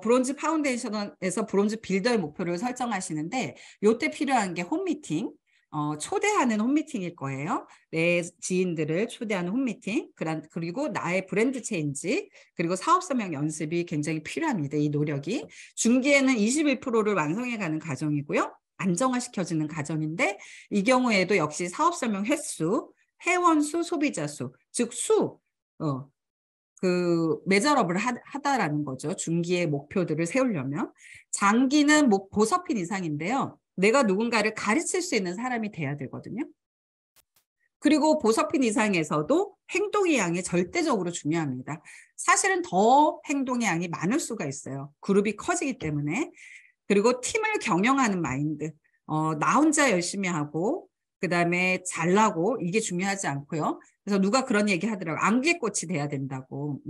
브론즈 파운데이션에서 브론즈 빌더의 목표를 설정하시는데 이때 필요한 게 홈미팅, 초대하는 홈미팅일 거예요. 내 지인들을 초대하는 홈미팅, 그리고 나의 브랜드 체인지, 그리고 사업 설명 연습이 굉장히 필요합니다. 이 노력이. 중기에는 21%를 완성해가는 과정이고요. 안정화시켜주는 과정인데 이 경우에도 역시 사업설명 횟수, 회원수, 소비자 수, 즉 그 메저러블을 하다라는 거죠. 중기의 목표들을 세우려면. 장기는 보서핀 이상인데요. 내가 누군가를 가르칠 수 있는 사람이 돼야 되거든요. 그리고 보서핀 이상에서도 행동의 양이 절대적으로 중요합니다. 사실은 더 행동의 양이 많을 수가 있어요. 그룹이 커지기 때문에. 그리고 팀을 경영하는 마인드. 나 혼자 열심히 하고 그다음에 잘나고 이게 중요하지 않고요. 그래서 누가 그런 얘기 하더라고요. 안개꽃이 돼야 된다고.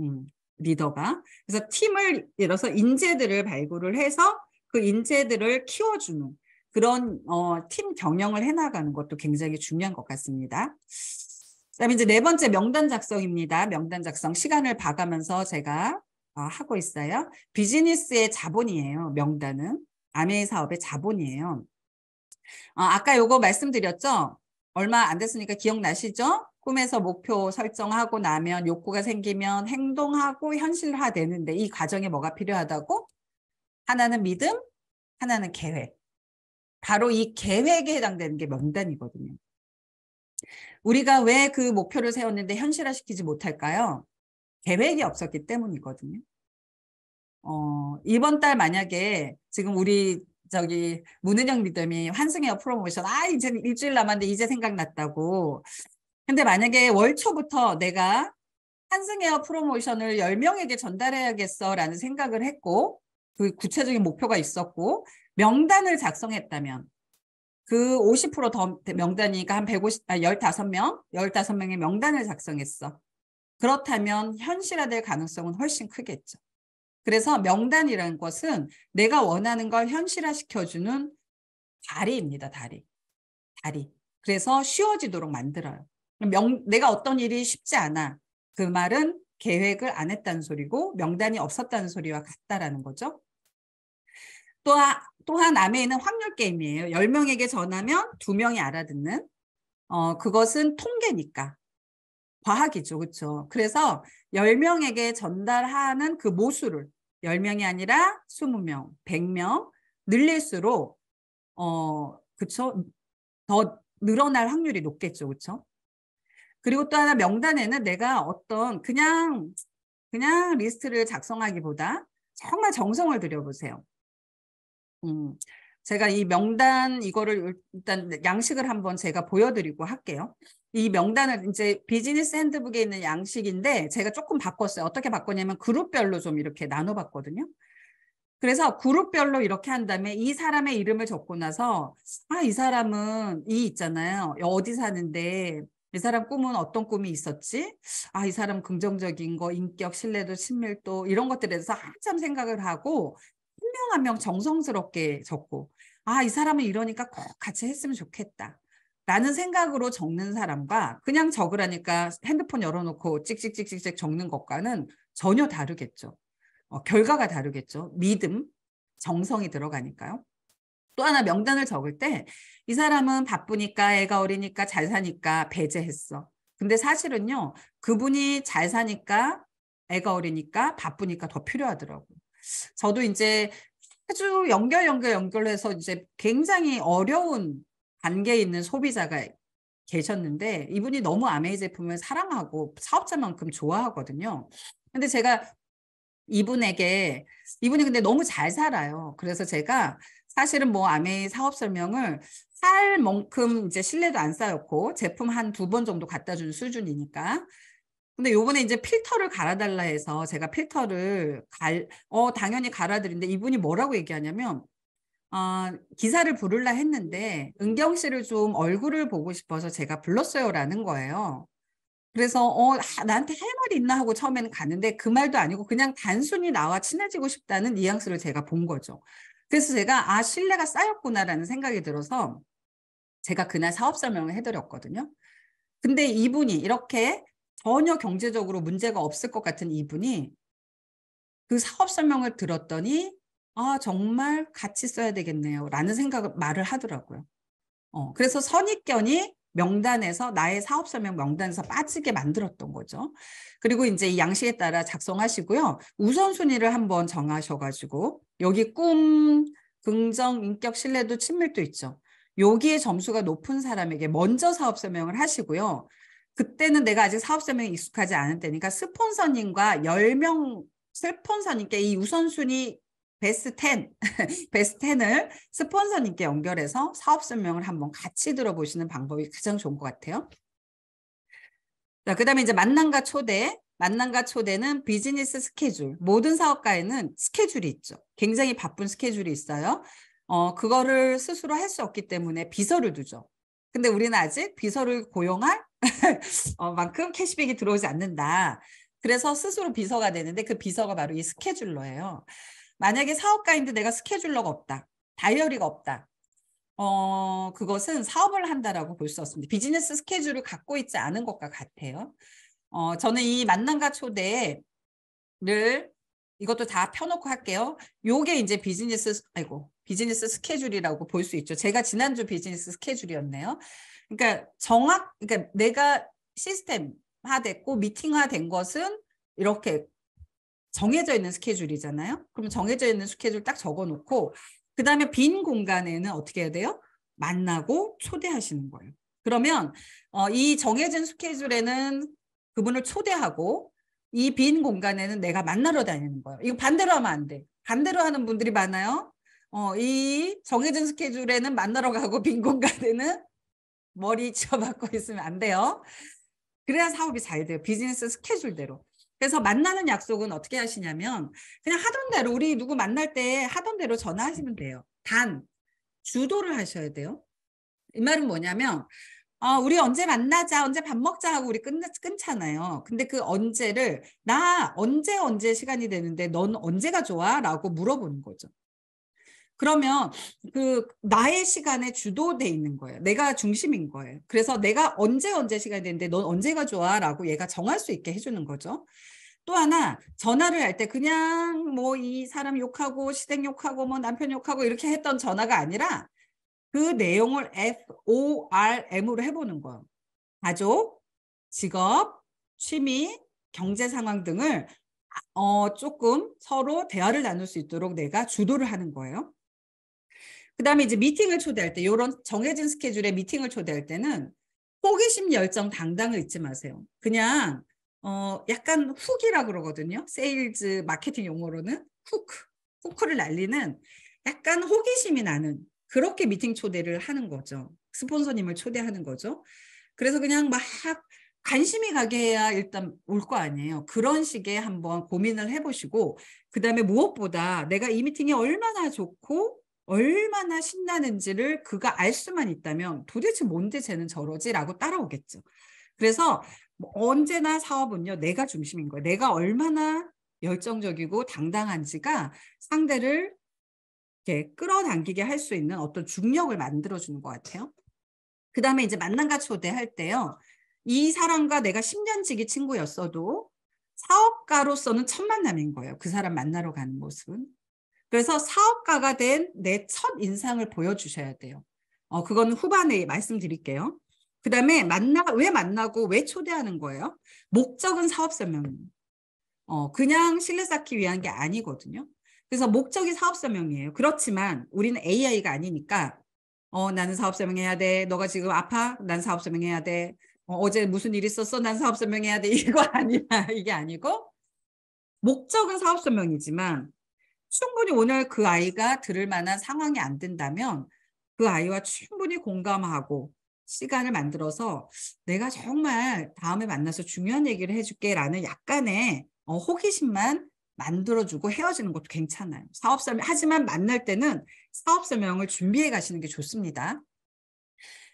리더가. 그래서 팀을 이뤄서 인재들을 발굴을 해서 그 인재들을 키워주는 그런 팀 경영을 해나가는 것도 굉장히 중요한 것 같습니다. 그다음에 이제 네 번째 명단 작성입니다. 명단 작성 시간을 봐가면서 제가 하고 있어요. 비즈니스의 자본이에요. 명단은 아메이 사업의 자본이에요. 아까 요거 말씀드렸죠? 얼마 안 됐으니까 기억나시죠? 꿈에서 목표 설정하고 나면 욕구가 생기면 행동하고 현실화되는데 이 과정에 뭐가 필요하다고? 하나는 믿음, 하나는 계획. 바로 이 계획에 해당되는 게 명단이거든요. 우리가 왜 그 목표를 세웠는데 현실화시키지 못할까요? 계획이 없었기 때문이거든요. 이번 달 만약에 지금 우리 문은영 리더님이 환승웨어 프로모션 이제 일주일 남았는데 이제 생각났다고. 근데 만약에 월 초부터 내가 환승웨어 프로모션을 10명에게 전달해야겠어라는 생각을 했고 그 구체적인 목표가 있었고 명단을 작성했다면 그 50%더 명단이니까 한 15명의 명단을 작성했어. 그렇다면 현실화될 가능성은 훨씬 크겠죠. 그래서 명단이라는 것은 내가 원하는 걸 현실화시켜주는 다리입니다. 다리. 그래서 쉬워지도록 만들어요. 내가 어떤 일이 쉽지 않아. 그 말은 계획을 안 했다는 소리고 명단이 없었다는 소리와 같다라는 거죠. 또한 아메이는 확률 게임이에요. 10명에게 전하면 2명이 알아듣는. 그것은 통계니까. 과학이죠. 그렇죠? 그래서 10명에게 전달하는 그 모수를 10명이 아니라 20명, 100명 늘릴수록 그렇죠? 더 늘어날 확률이 높겠죠. 그렇죠? 그리고 또 하나 명단에는 내가 어떤 그냥 리스트를 작성하기보다 정말 정성을 들여보세요. 제가 이 명단 이거를 일단 양식을 한번 제가 보여드리고 할게요. 이 명단을 이제 비즈니스 핸드북에 있는 양식인데 제가 조금 바꿨어요. 어떻게 바꿨냐면 그룹별로 좀 이렇게 나눠봤거든요. 그래서 그룹별로 이렇게 한 다음에 이 사람의 이름을 적고 나서 이 사람은 있잖아요. 어디 사는데 이 사람 꿈은 어떤 꿈이 있었지? 이 사람 긍정적인 거, 인격, 신뢰도, 친밀도 이런 것들에 대해서 한참 생각을 하고 한 명 한 명 정성스럽게 적고 이 사람은 이러니까 꼭 같이 했으면 좋겠다. 라는 생각으로 적는 사람과 그냥 적으라니까 핸드폰 열어놓고 찍찍찍찍 적는 것과는 전혀 다르겠죠. 결과가 다르겠죠. 믿음, 정성이 들어가니까요. 또 하나 명단을 적을 때 이 사람은 바쁘니까 애가 어리니까 잘 사니까 배제했어. 근데 사실은요. 그분이 잘 사니까 애가 어리니까 바쁘니까 더 필요하더라고요. 저도 이제 아주 연결해서 이제 굉장히 어려운 관계에 있는 소비자가 계셨는데 이분이 너무 아메이 제품을 사랑하고 사업자만큼 좋아하거든요. 근데 제가 이분이 근데 너무 잘 살아요. 그래서 제가 사실은 아메이 사업 설명을 살 만큼 이제 신뢰도 안 쌓였고 제품 한 2번 정도 갖다 준 수준이니까. 근데 요번에 이제 필터를 갈아달라 해서 제가 필터를 당연히 갈아드린데 이분이 뭐라고 얘기하냐면 기사를 부르려 했는데 은경 씨를 좀 얼굴을 보고 싶어서 제가 불렀어요라는 거예요. 그래서 나한테 할 말이 있나 하고 처음에는 갔는데 그 말도 아니고 그냥 단순히 나와 친해지고 싶다는 뉘앙스를 제가 본 거죠. 그래서 제가 신뢰가 쌓였구나라는 생각이 들어서 제가 그날 사업 설명을 해드렸거든요. 근데 이분이 이렇게 전혀 경제적으로 문제가 없을 것 같은 이분이 그 사업 설명을 들었더니 정말 같이 써야 되겠네요 라는 말을 하더라고요. 그래서 선입견이 명단에서 나의 사업 설명 명단에서 빠지게 만들었던 거죠. 그리고 이제 이 양식에 따라 작성하시고요. 우선순위를 한번 정하셔가지고 여기 꿈, 긍정, 인격, 신뢰도, 친밀도 있죠. 여기에 점수가 높은 사람에게 먼저 사업 설명을 하시고요. 그때는 내가 아직 사업 설명이 익숙하지 않은 때니까 스폰서님과 10명 스폰서님께 이 우선순위 베스트 10, 베스트 10을 스폰서님께 연결해서 사업 설명을 한번 같이 들어보시는 방법이 가장 좋은 것 같아요. 자, 그다음에 이제 만남과 초대. 만남과 초대는 비즈니스 스케줄. 모든 사업가에는 스케줄이 있죠. 굉장히 바쁜 스케줄이 있어요. 그거를 스스로 할 수 없기 때문에 비서를 두죠. 근데 우리는 아직 비서를 고용할 만큼 캐시백이 들어오지 않는다. 그래서 스스로 비서가 되는데 그 비서가 바로 이 스케줄러예요. 만약에 사업가인데 내가 스케줄러가 없다. 다이어리가 없다. 그것은 사업을 한다라고 볼 수 없습니다. 비즈니스 스케줄을 갖고 있지 않은 것과 같아요. 저는 이 만남과 초대를 이것도 다 펴놓고 할게요. 요게 이제 비즈니스 스케줄이라고 볼 수 있죠. 제가 지난주 비즈니스 스케줄이었네요. 그러니까 그러니까 내가 시스템화됐고 미팅화된 것은 이렇게 정해져 있는 스케줄이잖아요. 그럼 정해져 있는 스케줄 딱 적어놓고 그 다음에 빈 공간에는 어떻게 해야 돼요? 만나고 초대하시는 거예요. 그러면 이 정해진 스케줄에는 그분을 초대하고 이 빈 공간에는 내가 만나러 다니는 거예요. 이거 반대로 하면 안 돼. 반대로 하는 분들이 많아요. 이 정해진 스케줄에는 만나러 가고 빈 공간에는 머리 치워받고 있으면 안 돼요. 그래야 사업이 잘 돼요. 비즈니스 스케줄대로. 그래서 만나는 약속은 어떻게 하시냐면 그냥 하던 대로 우리 누구 만날 때 하던 대로 전화하시면 돼요. 단 주도를 하셔야 돼요. 이 말은 뭐냐면 우리 언제 만나자, 언제 밥 먹자 하고 우리 끊잖아요. 근데 그 언제를 나 언제 시간이 되는데 넌 언제가 좋아? 라고 물어보는 거죠. 그러면 그 나의 시간에 주도돼 있는 거예요. 내가 중심인 거예요. 그래서 내가 언제 시간이 되는데 넌 언제가 좋아? 라고 얘가 정할 수 있게 해주는 거죠. 또 하나 전화를 할 때 그냥 뭐 이 사람 욕하고 시댁 욕하고 뭐 남편 욕하고 이렇게 했던 전화가 아니라 그 내용을 FORM으로 해보는 거예요. 가족, 직업, 취미, 경제 상황 등을 조금 서로 대화를 나눌 수 있도록 내가 주도를 하는 거예요. 그 다음에 이제 미팅을 초대할 때 이런 정해진 스케줄에 미팅을 초대할 때는 호기심, 열정, 당당을 잊지 마세요. 그냥 약간 훅이라 그러거든요. 세일즈 마케팅 용어로는 후크를 날리는 약간 호기심이 나는 그렇게 미팅 초대를 하는 거죠. 스폰서님을 초대하는 거죠. 그래서 그냥 막 관심이 가게 해야 일단 올 거 아니에요. 그런 식의 한번 고민을 해보시고 그다음에 무엇보다 내가 이 미팅이 얼마나 좋고 얼마나 신나는지를 그가 알 수만 있다면 도대체 뭔데 쟤는 저러지라고 따라오겠죠. 그래서 언제나 사업은요. 내가 중심인 거예요. 내가 얼마나 열정적이고 당당한지가 상대를 이렇게 끌어당기게 할 수 있는 어떤 중력을 만들어주는 것 같아요. 그 다음에 이제 만남과 초대할 때요. 이 사람과 내가 10년 지기 친구였어도 사업가로서는 첫 만남인 거예요. 그 사람 만나러 가는 모습은. 그래서 사업가가 된 내 첫 인상을 보여주셔야 돼요. 그건 후반에 말씀드릴게요. 그 다음에 왜 만나고 왜 초대하는 거예요? 목적은 사업 설명입니다. 그냥 신뢰 쌓기 위한 게 아니거든요. 그래서 목적이 사업 설명이에요. 그렇지만 우리는 AI가 아니니까 나는 사업 설명해야 돼. 너가 지금 아파? 난 사업 설명해야 돼. 어제 무슨 일 있었어? 난 사업 설명해야 돼. 이거 아니야. 이게 아니고 목적은 사업 설명이지만 충분히 오늘 그 아이가 들을 만한 상황이 안 된다면 그 아이와 충분히 공감하고 시간을 만들어서 내가 정말 다음에 만나서 중요한 얘기를 해줄게 라는 약간의 호기심만 만들어주고 헤어지는 것도 괜찮아요. 사업 설명, 하지만 만날 때는 사업 설명을 준비해 가시는 게 좋습니다.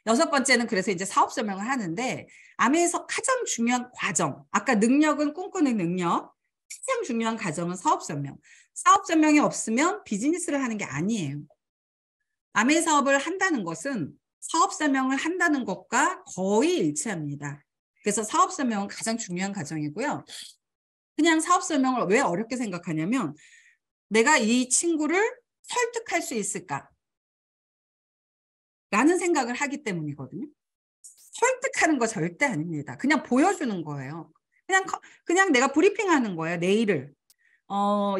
6번째는 그래서 이제 사업 설명을 하는데 암에서 가장 중요한 과정, 아까 능력은 꿈꾸는 능력, 가장 중요한 과정은 사업 설명. 사업 설명이 없으면 비즈니스를 하는 게 아니에요. 암의 사업을 한다는 것은 사업 설명을 한다는 것과 거의 일치합니다. 그래서 사업 설명은 가장 중요한 과정이고요. 그냥 사업 설명을 왜 어렵게 생각하냐면 내가 이 친구를 설득할 수 있을까? 라는 생각을 하기 때문이거든요. 설득하는 거 절대 아닙니다. 그냥 보여주는 거예요. 그냥 내가 브리핑하는 거예요. 내일을.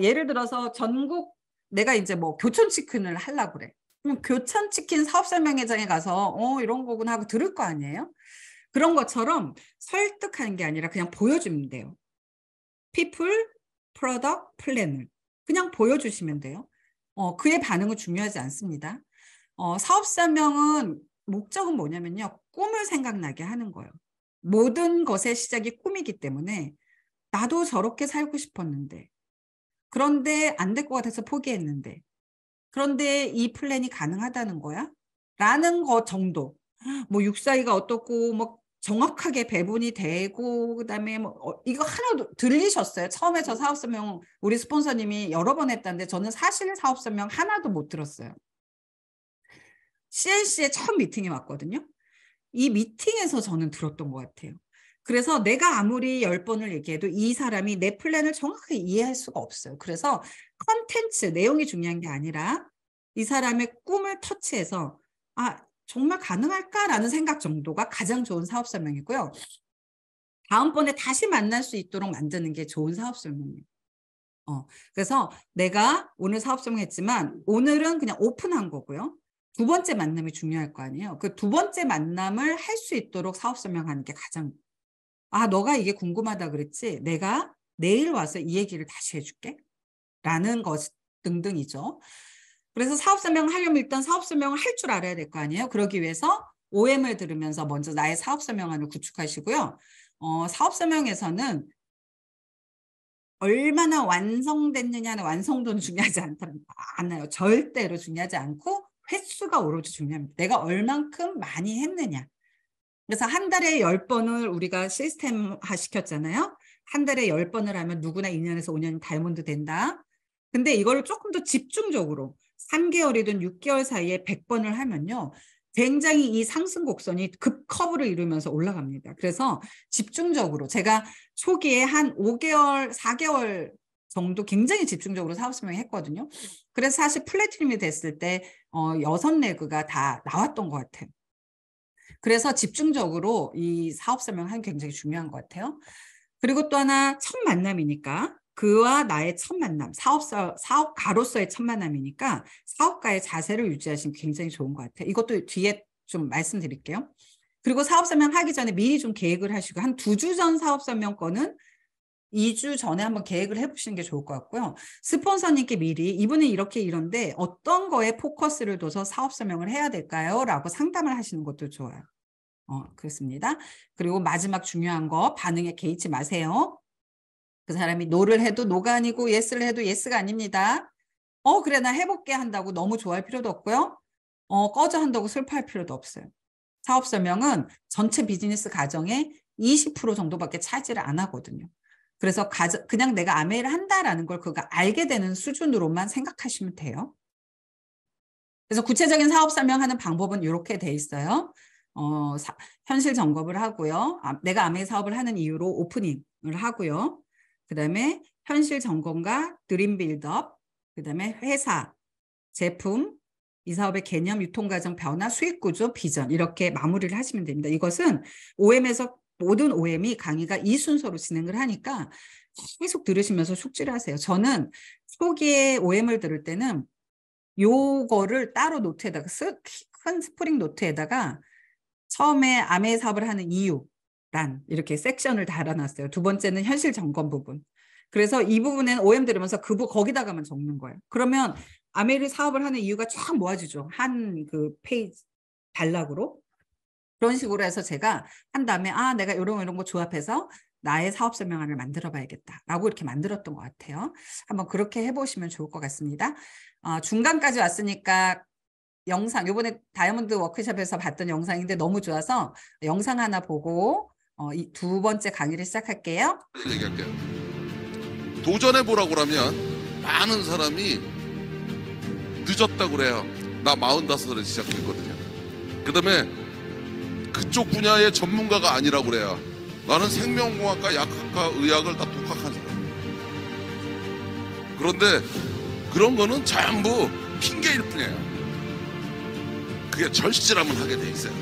예를 들어서 전국 내가 이제 뭐 교촌치킨을 하려고 그래. 그럼 교촌치킨 사업설명회장에 가서 이런 거구나 하고 들을 거 아니에요? 그런 것처럼 설득하는 게 아니라 그냥 보여주면 돼요. People, Product, Plan을 그냥 보여주시면 돼요. 그의 반응은 중요하지 않습니다. 사업설명은 목적은 뭐냐면요. 꿈을 생각나게 하는 거예요. 모든 것의 시작이 꿈이기 때문에 나도 저렇게 살고 싶었는데 그런데 안 될 것 같아서 포기했는데 그런데 이 플랜이 가능하다는 거야? 라는 것 정도. 뭐 육사이가 어떻고 뭐 정확하게 배분이 되고 그다음에 뭐 이거 하나도 들리셨어요? 처음에 저 사업 설명 우리 스폰서님이 여러 번 했다는데 저는 사실 사업 설명 하나도 못 들었어요. CNC의 첫 미팅이 왔거든요. 이 미팅에서 저는 들었던 것 같아요. 그래서 내가 아무리 10번을 얘기해도 이 사람이 내 플랜을 정확하게 이해할 수가 없어요. 그래서 컨텐츠, 내용이 중요한 게 아니라 이 사람의 꿈을 터치해서 정말 가능할까라는 생각 정도가 가장 좋은 사업 설명이고요. 다음번에 다시 만날 수 있도록 만드는 게 좋은 사업 설명이에요. 그래서 내가 오늘 사업 설명했지만 오늘은 그냥 오픈한 거고요. 두 번째 만남이 중요할 거 아니에요. 그 두 번째 만남을 할 수 있도록 사업 설명하는 게 가장 너가 이게 궁금하다 그랬지? 내가 내일 와서 이 얘기를 다시 해줄게. 라는 것 등등이죠. 그래서 사업 설명 하려면 일단 사업 설명을 할 줄 알아야 될 거 아니에요. 그러기 위해서 OM을 들으면서 먼저 나의 사업 설명안을 구축하시고요. 사업 설명에서는 얼마나 완성됐느냐는 완성도는 중요하지 않아요. 절대로 중요하지 않고 횟수가 오로지 중요합니다. 내가 얼만큼 많이 했느냐. 그래서 한 달에 10번을 우리가 시스템화 시켰잖아요. 한 달에 10번을 하면 누구나 2년에서 5년 다이아몬드 된다. 근데 이걸 조금 더 집중적으로 3개월이든 6개월 사이에 100번을 하면요. 굉장히 이 상승 곡선이 급커브를 이루면서 올라갑니다. 그래서 집중적으로 제가 초기에 한 5개월, 4개월 정도 굉장히 집중적으로 사업 설명했거든요. 그래서 사실 플래티넘이 됐을 때 6레그가 다 나왔던 것 같아요. 그래서 집중적으로 이 사업 설명은 굉장히 중요한 것 같아요. 그리고 또 하나 첫 만남이니까 그와 나의 첫 만남, 사업가로서의 첫 만남이니까 사업가의 자세를 유지하시면 굉장히 좋은 것 같아요. 이것도 뒤에 좀 말씀드릴게요. 그리고 사업 설명하기 전에 미리 좀 계획을 하시고 한 2주 전 사업 설명 거는 2주 전에 한번 계획을 해보시는 게 좋을 것 같고요. 스폰서님께 미리 이분은 이런데 어떤 거에 포커스를 둬서 사업 설명을 해야 될까요? 라고 상담을 하시는 것도 좋아요. 그렇습니다. 그리고 마지막 중요한 거 반응에 개의치 마세요. 그 사람이 노를 해도 노가 아니고 예스를 해도 예스가 아닙니다. 그래 나 해볼게 한다고 너무 좋아할 필요도 없고요. 꺼져 한다고 슬퍼할 필요도 없어요. 사업 설명은 전체 비즈니스 가정의 20% 정도밖에 차지를 안 하거든요. 그래서 그냥 내가 아메이를 한다라는 걸 그가 알게 되는 수준으로만 생각하시면 돼요. 그래서 구체적인 사업 설명하는 방법은 이렇게 돼 있어요. 현실 점검을 하고요. 내가 아메이 사업을 하는 이유로 오프닝을 하고요. 그 다음에 현실 점검과 드림 빌드업, 그 다음에 회사, 제품, 이 사업의 개념, 유통과정 변화, 수익 구조, 비전 이렇게 마무리를 하시면 됩니다. 이것은 OM에서 모든 OM이 강의가 이 순서로 진행을 하니까 계속 들으시면서 숙지를 하세요. 저는 초기에 OM을 들을 때는 요거를 따로 노트에다가 큰 스프링 노트에다가 처음에 아메이 사업을 하는 이유란 이렇게 섹션을 달아놨어요. 두 번째는 현실 점검 부분. 그래서 이 부분에는 OM 들으면서 거기다가만 적는 거예요. 그러면 아메이 사업을 하는 이유가 쫙 모아지죠. 한 그 페이지 단락으로. 그런 식으로 해서 제가 한 다음에 내가 이런 거 조합해서 나의 사업 설명안을 만들어 봐야겠다라고 이렇게 만들었던 것 같아요. 한번 그렇게 해보시면 좋을 것 같습니다. 중간까지 왔으니까 영상 이번에 다이아몬드 워크숍에서 봤던 영상인데 너무 좋아서 영상 하나 보고 이 두 번째 강의를 시작할게요. 얘기할게요. 도전해보라고 그러면 많은 사람이 늦었다고 그래요. 나 45살에 시작했거든요. 그 다음에 그쪽 분야의 전문가가 아니라고 그래요. 나는 생명공학과, 약학과, 의학을 다 독학한 사람. 그런데 그런 거는 전부 핑계일 뿐이에요. 그게 절실함을 하게 돼 있어요.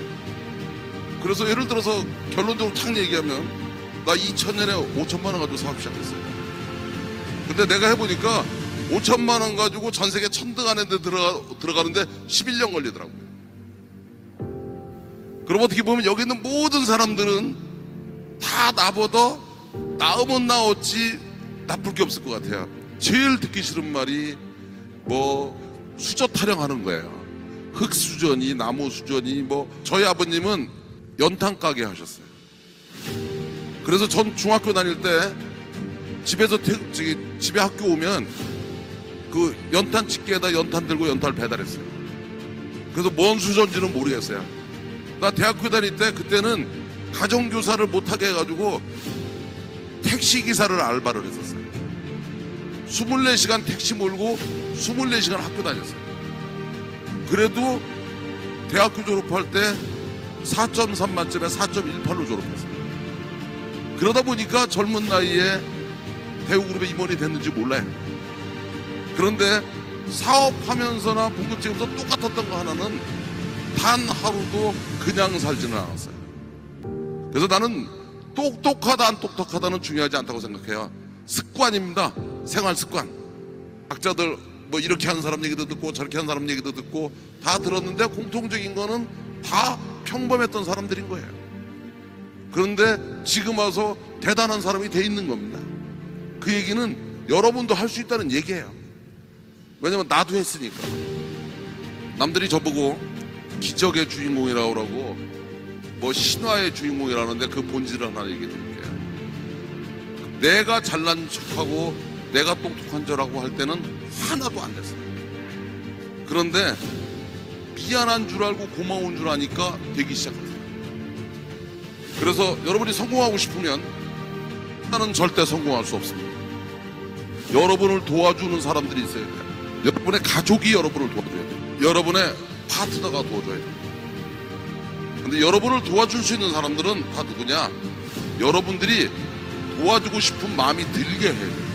그래서 예를 들어서 결론적으로 탁 얘기하면 나 2000년에 5천만 원 가지고 사업 시작했어요. 근데 내가 해보니까 5천만 원 가지고 전 세계 천등 안에 들어가는데 11년 걸리더라고요. 그럼 어떻게 보면 여기 있는 모든 사람들은 다 나보다 나으면 나었지 나쁠 게 없을 것 같아요. 제일 듣기 싫은 말이 뭐 수저 타령하는 거예요. 흙수저니 나무수저니 뭐. 저희 아버님은 연탄 가게 하셨어요. 그래서 전 중학교 다닐 때 집에서 집에 학교 오면 그 연탄 집게에다 연탄 들고 연탄을 배달했어요. 그래서 뭔 수저인지는 모르겠어요. 나 대학교 다닐 때 그때는 가정교사를 못하게 해가지고 택시기사를 알바를 했었어요. 24시간 택시 몰고 24시간 학교 다녔어요. 그래도 대학교 졸업할 때 4.3 만점에 4.18로 졸업했어요. 그러다 보니까 젊은 나이에 대우그룹의 임원이 됐는지 몰라요. 그런데 사업하면서나 봉급제하면서 똑같았던 거 하나는 단 하루도 그냥 살지는 않았어요. 그래서 나는 똑똑하다 안 똑똑하다는 중요하지 않다고 생각해요. 습관입니다. 생활 습관. 학자들 뭐 이렇게 하는 사람 얘기도 듣고 저렇게 하는 사람 얘기도 듣고 다 들었는데 공통적인 거는 다 평범했던 사람들인 거예요. 그런데 지금 와서 대단한 사람이 돼 있는 겁니다. 그 얘기는 여러분도 할 수 있다는 얘기예요. 왜냐면 나도 했으니까. 남들이 저보고 기적의 주인공이라고 그러고 뭐 신화의 주인공이라는데 그 본질을 하나 얘기 드릴게요. 내가 잘난 척하고 내가 똑똑한 저라고 할 때는 하나도 안 됐어요. 그런데 미안한 줄 알고 고마운 줄 아니까 되기 시작했어요. 그래서 여러분이 성공하고 싶으면 나는 절대 성공할 수 없습니다. 여러분을 도와주는 사람들이 있어야 돼요. 여러분의 가족이 여러분을 도와줘야 돼요. 여러분의 파트너가 도와줘야 돼요. 근데 여러분을 도와줄 수 있는 사람들은 다 누구냐? 여러분들이 도와주고 싶은 마음이 들게 해야 돼요.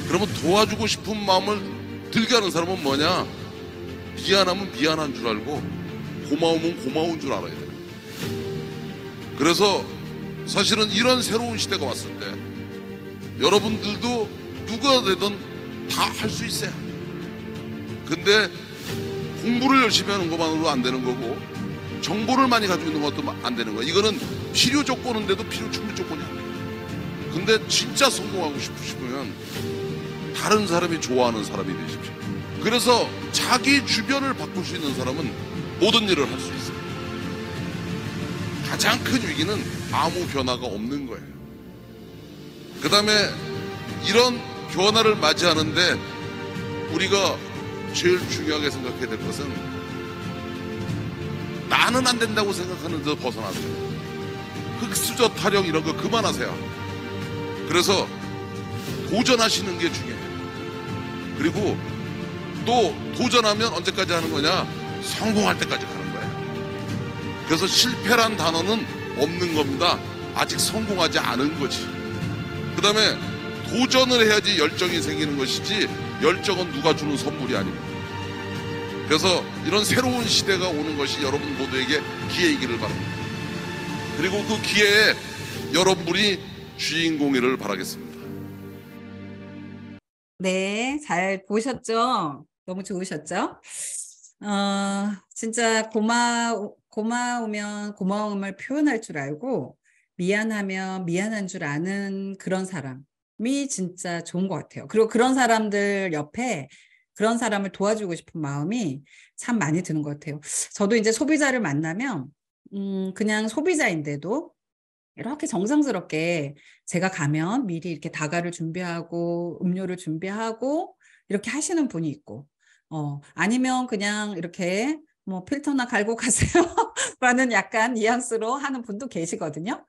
그러면 도와주고 싶은 마음을 들게 하는 사람은 뭐냐? 미안하면 미안한 줄 알고 고마우면 고마운 줄 알아야 돼요. 그래서 사실은 이런 새로운 시대가 왔을 때 여러분들도 누가 되든 다 할 수 있어요. 근데 공부를 열심히 하는 것만으로 안 되는 거고 정보를 많이 가지고 있는 것도 안 되는 거예요. 이거는 필요 조건인데도 필요 충분 조건이 아니에요. 근데 진짜 성공하고 싶으시면 다른 사람이 좋아하는 사람이 되십시오. 그래서 자기 주변을 바꿀 수 있는 사람은 모든 일을 할 수 있어요. 가장 큰 위기는 아무 변화가 없는 거예요. 그 다음에 이런 변화를 맞이하는데 우리가 제일 중요하게 생각해야 될 것은 나는 안 된다고 생각하는 데 벗어나세요. 흙수저 타령 이런 거 그만하세요. 그래서 도전하시는 게 중요해요. 그리고 또 도전하면 언제까지 하는 거냐? 성공할 때까지 가는 거예요. 그래서 실패란 단어는 없는 겁니다. 아직 성공하지 않은 거지. 그 다음에 도전을 해야지 열정이 생기는 것이지 열정은 누가 주는 선물이 아닙니다. 그래서 이런 새로운 시대가 오는 것이 여러분 모두에게 기회이기를 바랍니다. 그리고 그 기회에 여러분이 주인공이를 바라겠습니다. 네, 잘 보셨죠? 너무 좋으셨죠? 진짜 고마우면 고마움을 표현할 줄 알고 미안하면 미안한 줄 아는 그런 사람이 진짜 좋은 것 같아요. 그리고 그런 사람들 옆에 그런 사람을 도와주고 싶은 마음이 참 많이 드는 것 같아요. 저도 이제 소비자를 만나면 그냥 소비자인데도 이렇게 정성스럽게 제가 가면 미리 이렇게 다가를 준비하고 음료를 준비하고 이렇게 하시는 분이 있고 아니면 그냥 이렇게 뭐 필터나 갈고 가세요 라는 약간 뉘앙스로 하는 분도 계시거든요.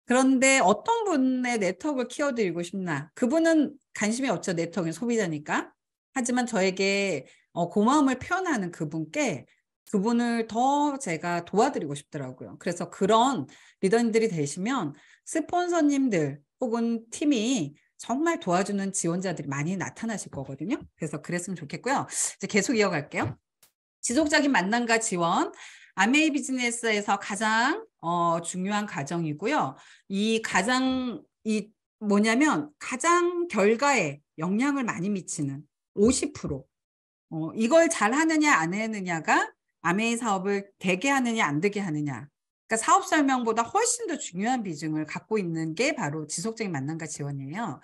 그런데 어떤 분의 네트워크를 키워드리고 싶나? 그분은 관심이 없죠. 네트워크는 소비자니까. 하지만 저에게 고마움을 표현하는 그분을 더 제가 도와드리고 싶더라고요. 그래서 그런 리더님들이 되시면 스폰서님들 혹은 팀이 정말 도와주는 지원자들이 많이 나타나실 거거든요. 그래서 그랬으면 좋겠고요. 이제 계속 이어갈게요. 지속적인 만남과 지원, 아메이 비즈니스에서 가장 중요한 과정이고요. 이 뭐냐면 가장 결과에 영향을 많이 미치는 50%. 이걸 잘 하느냐 안 하느냐가 아메이 사업을 되게 하느냐 안 되게 하느냐. 그러니까 사업 설명보다 훨씬 더 중요한 비중을 갖고 있는 게 바로 지속적인 만남과 지원이에요.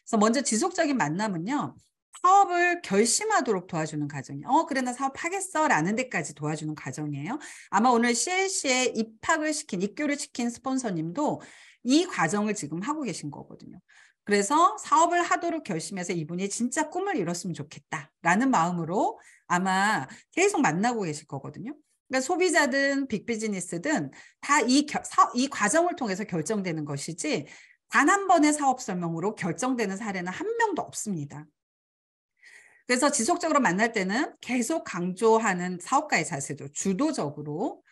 그래서 먼저 지속적인 만남은요. 사업을 결심하도록 도와주는 과정이에요. 그래 나 사업하겠어 라는 데까지 도와주는 과정이에요. 아마 오늘 CLC에 입교를 시킨 스폰서님도 이 과정을 지금 하고 계신 거거든요. 그래서 사업을 하도록 결심해서 이분이 진짜 꿈을 이뤘으면 좋겠다라는 마음으로 아마 계속 만나고 계실 거거든요. 그러니까 소비자든 빅비즈니스든 다 이 과정을 통해서 결정되는 것이지 단 한 번의 사업 설명으로 결정되는 사례는 한 명도 없습니다. 그래서 지속적으로 만날 때는 계속 강조하는 사업가의 자세도 주도적으로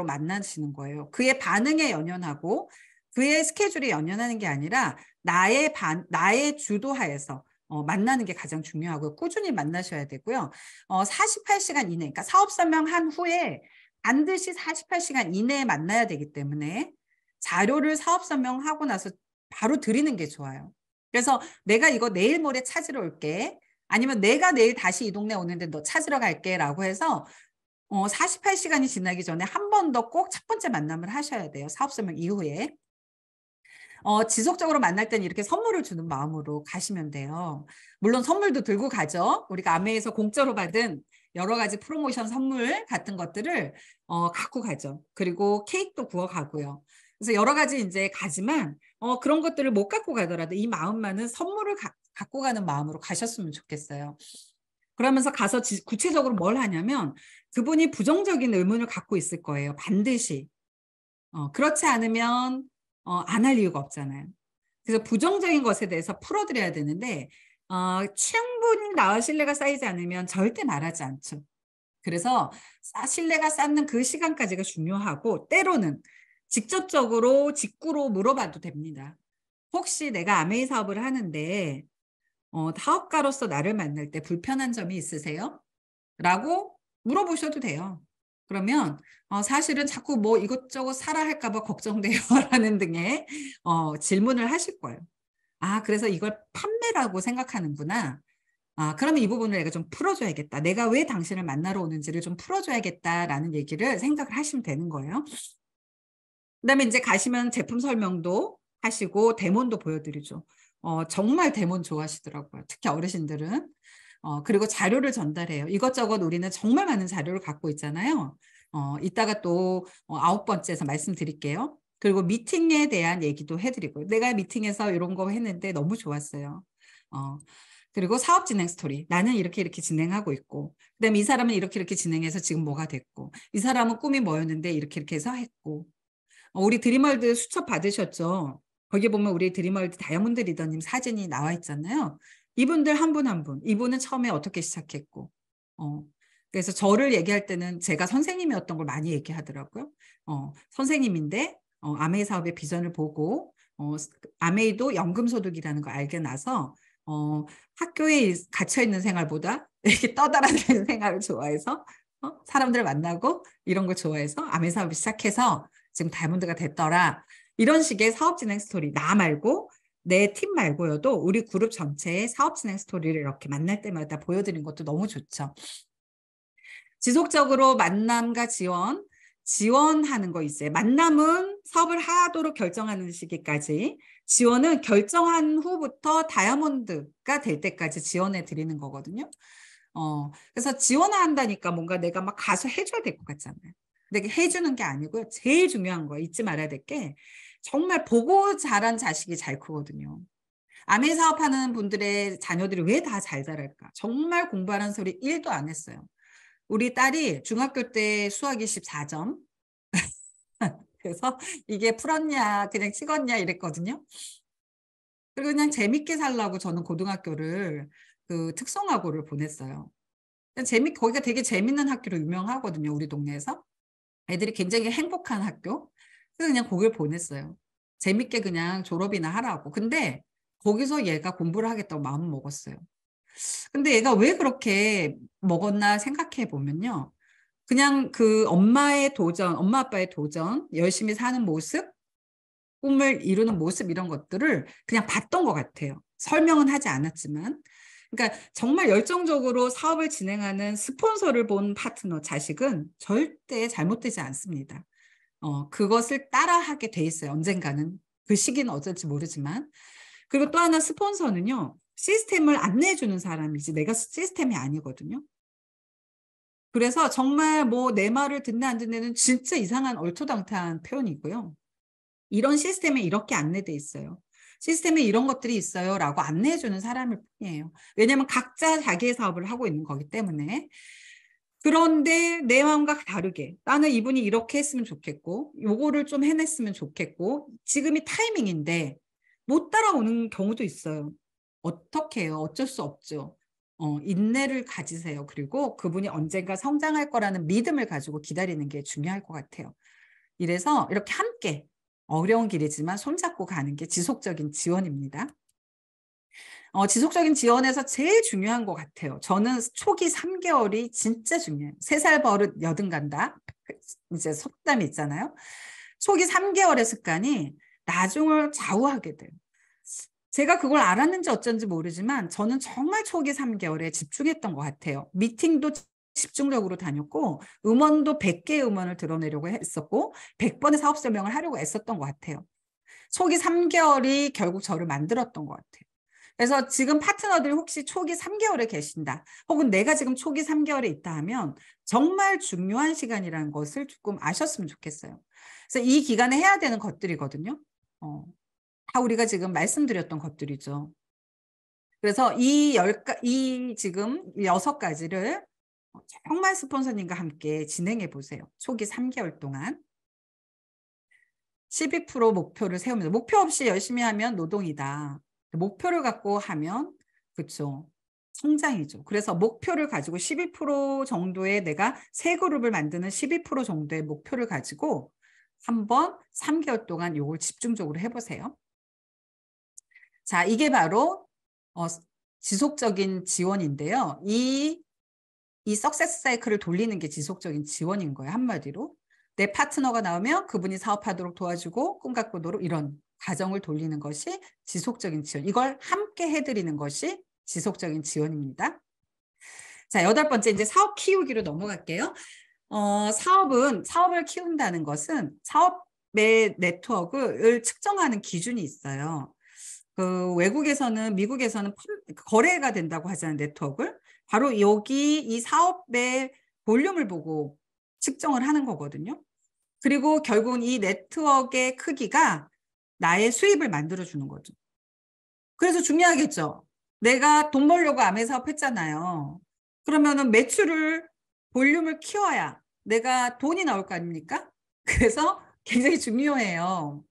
만나시는 거예요. 그의 반응에 연연하고 그의 스케줄에 연연하는 게 아니라 나의 주도하에서 만나는 게 가장 중요하고요. 꾸준히 만나셔야 되고요. 48시간 이내, 그러니까 사업 설명한 후에 반드시 48시간 이내에 만나야 되기 때문에 자료를 사업 설명하고 나서 바로 드리는 게 좋아요. 그래서 내가 이거 내일 모레 찾으러 올게. 아니면 내가 내일 다시 이 동네 오는데 너 찾으러 갈게 라고 해서 48시간이 지나기 전에 한 번 더 꼭 첫 번째 만남을 하셔야 돼요. 사업 설명 이후에. 지속적으로 만날 때는 이렇게 선물을 주는 마음으로 가시면 돼요. 물론 선물도 들고 가죠. 우리가 아메에서 공짜로 받은 여러 가지 프로모션 선물 같은 것들을 갖고 가죠. 그리고 케이크도 구워 가고요. 그래서 여러 가지 이제 가지만 그런 것들을 못 갖고 가더라도 이 마음만은 선물을 갖고 가는 마음으로 가셨으면 좋겠어요. 그러면서 가서 구체적으로 뭘 하냐면 그분이 부정적인 의문을 갖고 있을 거예요. 반드시. 그렇지 않으면 안 할 이유가 없잖아요. 그래서 부정적인 것에 대해서 풀어드려야 되는데 충분히 나와 신뢰가 쌓이지 않으면 절대 말하지 않죠. 그래서 신뢰가 쌓는 그 시간까지가 중요하고 때로는 직접적으로 직구로 물어봐도 됩니다. 혹시 내가 아메이 사업을 하는데 사업가로서 나를 만날 때 불편한 점이 있으세요? 라고 물어보셔도 돼요. 그러면 사실은 자꾸 뭐 이것저것 사라 할까 봐 걱정돼요 라는 등의 질문을 하실 거예요. 그래서 이걸 판매라고 생각하는구나. 그러면 이 부분을 내가 좀 풀어줘야겠다. 내가 왜 당신을 만나러 오는지를 좀 풀어줘야겠다라는 얘기를 생각을 하시면 되는 거예요. 그다음에 이제 가시면 제품 설명도 하시고 데모도 보여드리죠. 정말 데모 좋아하시더라고요. 특히 어르신들은. 그리고 자료를 전달해요. 이것저것 우리는 정말 많은 자료를 갖고 있잖아요. 이따가 또 9번째에서 말씀드릴게요. 그리고 미팅에 대한 얘기도 해드리고 내가 미팅에서 이런 거 했는데 너무 좋았어요. 그리고 사업 진행 스토리. 나는 이렇게 진행하고 있고 그다음에 이 사람은 이렇게 진행해서 지금 뭐가 됐고 이 사람은 꿈이 뭐였는데 이렇게 해서 했고 우리 드림월드 수첩 받으셨죠? 거기 보면 우리 드림월드 다이아몬드 리더님 사진이 나와 있잖아요. 이분들 한 분 한 분. 이분은 처음에 어떻게 시작했고. 그래서 저를 얘기할 때는 제가 선생님이었던 걸 많이 얘기하더라고요. 선생님인데 아메이 사업의 비전을 보고 아메이도 연금소득이라는 걸 알게 나서 학교에 갇혀있는 생활보다 이렇게 떠다니는 생활을 좋아해서 사람들을 만나고 이런 걸 좋아해서 아메이 사업을 시작해서 지금 다이아몬드가 됐더라. 이런 식의 사업 진행 스토리. 나 말고 내 팀 말고여도 우리 그룹 전체의 사업 진행 스토리를 이렇게 만날 때마다 보여드리는 것도 너무 좋죠. 지속적으로 만남과 지원하는 거 있어요. 만남은 사업을 하도록 결정하는 시기까지, 지원은 결정한 후부터 다이아몬드가 될 때까지 지원해 드리는 거거든요. 그래서 지원한다니까 뭔가 내가 막 가서 해줘야 될 것 같잖아요. 근데 해주는 게 아니고요. 제일 중요한 거 잊지 말아야 될 게 정말 보고 자란 자식이 잘 크거든요. 아메 사업하는 분들의 자녀들이 왜 다 잘 자랄까? 정말 공부하는 소리 1도 안 했어요. 우리 딸이 중학교 때 수학이 14점. 그래서 이게 풀었냐 그냥 찍었냐 이랬거든요. 그리고 그냥 재밌게 살라고 저는 고등학교를 그 특성화고를 보냈어요. 거기가 되게 재밌는 학교로 유명하거든요. 우리 동네에서. 애들이 굉장히 행복한 학교. 그래서 그냥 거길 보냈어요. 재밌게 그냥 졸업이나 하라고. 근데 거기서 얘가 공부를 하겠다고 마음 먹었어요. 근데 얘가 왜 그렇게 먹었나 생각해 보면요. 그냥 그 엄마의 도전, 엄마 아빠의 도전, 열심히 사는 모습, 꿈을 이루는 모습 이런 것들을 그냥 봤던 것 같아요. 설명은 하지 않았지만. 그러니까 정말 열정적으로 사업을 진행하는 스폰서를 본 파트너 자식은 절대 잘못되지 않습니다. 그것을 따라하게 돼 있어요. 언젠가는. 그 시기는 어쩔지 모르지만. 그리고 또 하나 스폰서는요. 시스템을 안내해주는 사람이지 내가 시스템이 아니거든요. 그래서 정말 뭐 내 말을 듣네 안 듣네는 진짜 이상한 얼토당토한 표현이고요. 이런 시스템에 이렇게 안내돼 있어요. 시스템에 이런 것들이 있어요 라고 안내해주는 사람일 뿐이에요. 왜냐하면 각자 자기의 사업을 하고 있는 거기 때문에. 그런데 내 마음과 다르게 나는 이분이 이렇게 했으면 좋겠고 요거를 좀 해냈으면 좋겠고 지금이 타이밍인데 못 따라오는 경우도 있어요. 어떻게 해요? 어쩔 수 없죠. 인내를 가지세요. 그리고 그분이 언젠가 성장할 거라는 믿음을 가지고 기다리는 게 중요할 것 같아요. 이래서 이렇게 함께 어려운 길이지만 손잡고 가는 게 지속적인 지원입니다. 지속적인 지원에서 제일 중요한 것 같아요. 저는 초기 3개월이 진짜 중요해요. 3살 버릇 여든 간다. 이제 속담이 있잖아요. 초기 3개월의 습관이 나중을 좌우하게 돼요. 제가 그걸 알았는지 어쩐지 모르지만 저는 정말 초기 3개월에 집중했던 것 같아요. 미팅도 집중적으로 다녔고 음원도 100개의 음원을 드러내려고 했었고 100번의 사업 설명을 하려고 애썼던 것 같아요. 초기 3개월이 결국 저를 만들었던 것 같아요. 그래서 지금 파트너들이 혹시 초기 3개월에 계신다 혹은 내가 지금 초기 3개월에 있다 하면 정말 중요한 시간이라는 것을 조금 아셨으면 좋겠어요. 그래서 이 기간에 해야 되는 것들이거든요. 다 우리가 지금 말씀드렸던 것들이죠. 그래서 이 지금 6가지를 정말 스폰서님과 함께 진행해 보세요. 초기 3개월 동안. 12% 목표를 세우면서 목표 없이 열심히 하면 노동이다. 목표를 갖고 하면 그렇죠. 성장이죠. 그래서 목표를 가지고 12% 정도의 내가 세 그룹을 만드는 12% 정도의 목표를 가지고 한번 3개월 동안 이걸 집중적으로 해보세요. 자, 이게 바로 지속적인 지원인데요. 이 석세스 사이클을 돌리는 게 지속적인 지원인 거예요. 한마디로. 내 파트너가 나오면 그분이 사업하도록 도와주고 꿈 갖고 노력 이런 과정을 돌리는 것이 지속적인 지원. 이걸 함께 해드리는 것이 지속적인 지원입니다. 자, 8번째 이제 사업 키우기로 넘어갈게요. 사업을 키운다는 것은 사업의 네트워크를 측정하는 기준이 있어요. 그 외국에서는 미국에서는 거래가 된다고 하잖아요. 네트워크를. 바로 여기 이 사업의 볼륨을 보고 측정을 하는 거거든요. 그리고 결국은 이 네트워크의 크기가 나의 수입을 만들어주는 거죠. 그래서 중요하겠죠. 내가 돈 벌려고 아메 사업했잖아요. 그러면은 매출을 볼륨을 키워야 내가 돈이 나올 거 아닙니까? 그래서 굉장히 중요해요.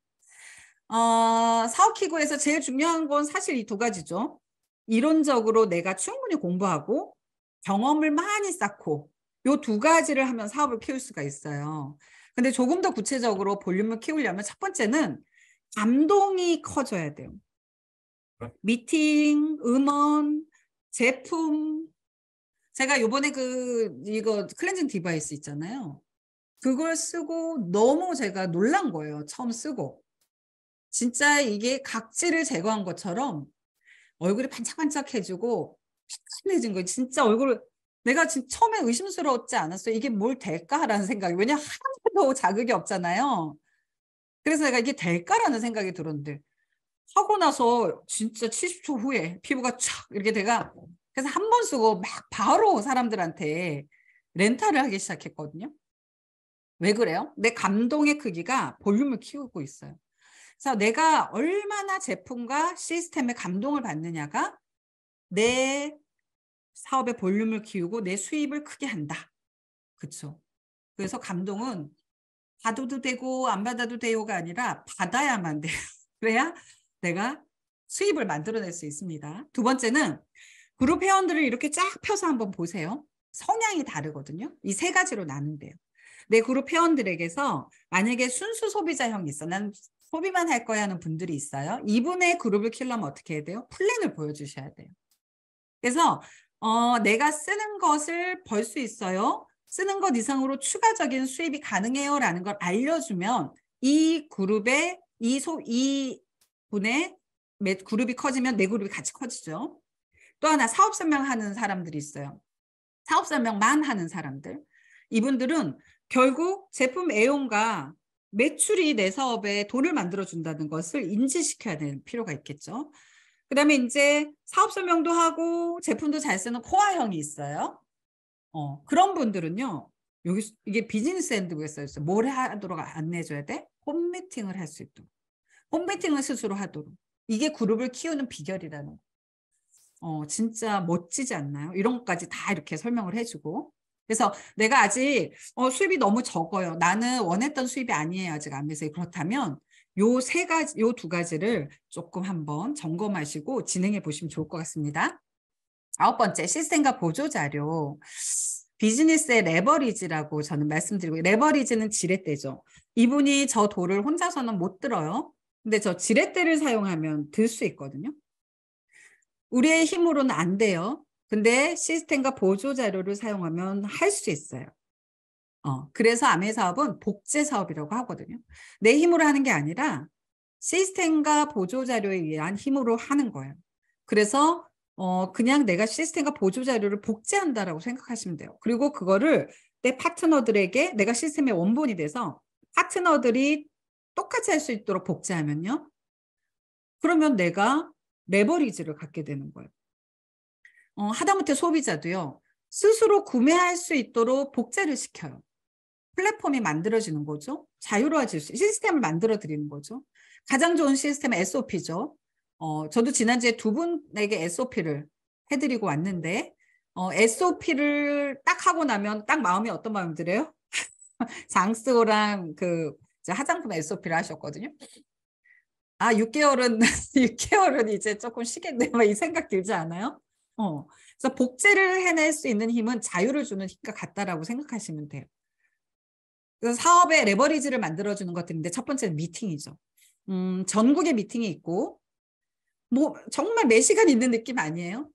사업 키고에서 제일 중요한 건 사실 이 2가지죠. 이론적으로 내가 충분히 공부하고 경험을 많이 쌓고 이 2가지를 하면 사업을 키울 수가 있어요. 근데 조금 더 구체적으로 볼륨을 키우려면 첫 번째는 감동이 커져야 돼요. 미팅, 음원, 제품. 제가 요번에 이거 클렌징 디바이스 있잖아요. 그걸 쓰고 너무 제가 놀란 거예요. 처음 쓰고. 진짜 이게 각질을 제거한 것처럼 얼굴이 반짝반짝해지고 편해진 거예요. 진짜 내가 처음에 의심스러웠지 않았어요. 이게 뭘 될까라는 생각이. 왜냐하면 하나도 자극이 없잖아요. 그래서 내가 이게 될까라는 생각이 들었는데 하고 나서 진짜 70초 후에 피부가 촥 이렇게 그래서 한 번 쓰고 막 바로 사람들한테 렌탈을 하기 시작했거든요. 왜 그래요? 내 감동의 크기가 볼륨을 키우고 있어요. 그래서 내가 얼마나 제품과 시스템에 감동을 받느냐가 내 사업의 볼륨을 키우고 내 수입을 크게 한다. 그렇죠? 그래서 감동은 받아도 되고 안 받아도 돼요가 아니라 받아야만 돼요. 그래야 내가 수입을 만들어낼 수 있습니다. 2번째는 그룹 회원들을 이렇게 쫙 펴서 한번 보세요. 성향이 다르거든요. 이 3가지로 나눈대요. 내 그룹 회원들에게서 만약에 순수 소비자형이 있어. 난 소비만 할 거야 하는 분들이 있어요. 이분의 그룹을 키우려면 어떻게 해야 돼요? 플랜을 보여주셔야 돼요. 그래서 내가 쓰는 것을 벌 수 있어요. 쓰는 것 이상으로 추가적인 수입이 가능해요 라는 걸 알려주면 이 그룹의 이 분의 그룹이 커지면 내 그룹이 같이 커지죠. 또 하나 사업 설명하는 사람들이 있어요. 사업 설명만 하는 사람들. 이분들은 결국 제품 애용과 매출이 내 사업에 돈을 만들어준다는 것을 인지시켜야 되는 필요가 있겠죠. 그다음에 이제 사업 설명도 하고 제품도 잘 쓰는 코어형이 있어요. 그런 분들은요. 여기 이게 비즈니스 핸드북에 써 있어요. 뭘 하도록 안내줘야 돼? 홈미팅을 할 수 있도록. 홈미팅을 스스로 하도록. 이게 그룹을 키우는 비결이라는 거. 진짜 멋지지 않나요? 이런 것까지 다 이렇게 설명을 해주고. 그래서 내가 아직 수입이 너무 적어요. 나는 원했던 수입이 아니에요. 아직 아메에서. 그렇다면 요 두 가지를 조금 한번 점검하시고 진행해 보시면 좋을 것 같습니다. 9번째, 시스템과 보조자료. 비즈니스의 레버리지라고 저는 말씀드리고, 레버리지는 지렛대죠. 이분이 저 도를 혼자서는 못 들어요. 근데 저 지렛대를 사용하면 들 수 있거든요. 우리의 힘으로는 안 돼요. 근데 시스템과 보조자료를 사용하면 할 수 있어요. 그래서 아메 사업은 복제 사업이라고 하거든요. 내 힘으로 하는 게 아니라 시스템과 보조자료에 의한 힘으로 하는 거예요. 그래서 그냥 내가 시스템과 보조자료를 복제한다라고 생각하시면 돼요. 그리고 그거를 내 파트너들에게 내가 시스템의 원본이 돼서 파트너들이 똑같이 할 수 있도록 복제하면요. 그러면 내가 레버리지를 갖게 되는 거예요. 하다못해 소비자도요. 스스로 구매할 수 있도록 복제를 시켜요. 플랫폼이 만들어지는 거죠. 자유로워질 수, 시스템을 만들어 드리는 거죠. 가장 좋은 시스템은 SOP죠. 저도 지난주에 두 분에게 SOP를 해드리고 왔는데 SOP를 딱 하고 나면 딱 마음이 어떤 마음이 들어요? 장스호랑 그 화장품 SOP를 하셨거든요. 6개월은 6개월은 이제 조금 쉬겠네. 이 생각 들지 않아요? 그래서 복제를 해낼 수 있는 힘은 자유를 주는 힘과 같다라고 생각하시면 돼요. 그래서 사업의 레버리지를 만들어주는 것들인데 첫 번째는 미팅이죠. 전국에 미팅이 있고 뭐 정말 매 시간 있는 느낌 아니에요?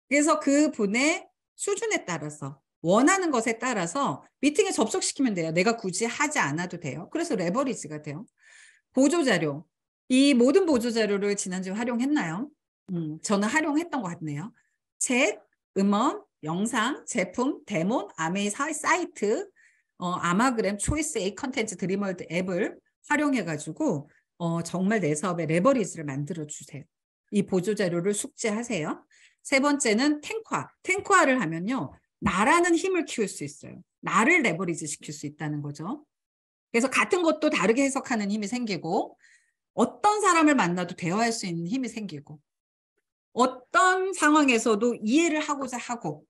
그래서 그 분의 수준에 따라서 원하는 것에 따라서 미팅에 접속시키면 돼요. 내가 굳이 하지 않아도 돼요. 그래서 레버리지가 돼요. 보조자료. 이 모든 보조자료를 지난주에 활용했나요? 저는 활용했던 것 같네요. 책, 음원, 영상, 제품, 데몬, 아메이 사이트, 아마그램, 초이스 A 컨텐츠, 드림월드 앱을 활용해가지고 정말 내 사업의 레버리지를 만들어주세요. 이 보조자료를 숙지하세요. 세 번째는 탱화. 탱화를 하면요. 나라는 힘을 키울 수 있어요. 나를 레버리지 시킬 수 있다는 거죠. 그래서 같은 것도 다르게 해석하는 힘이 생기고 어떤 사람을 만나도 대화할 수 있는 힘이 생기고 어떤 상황에서도 이해를 하고자 하고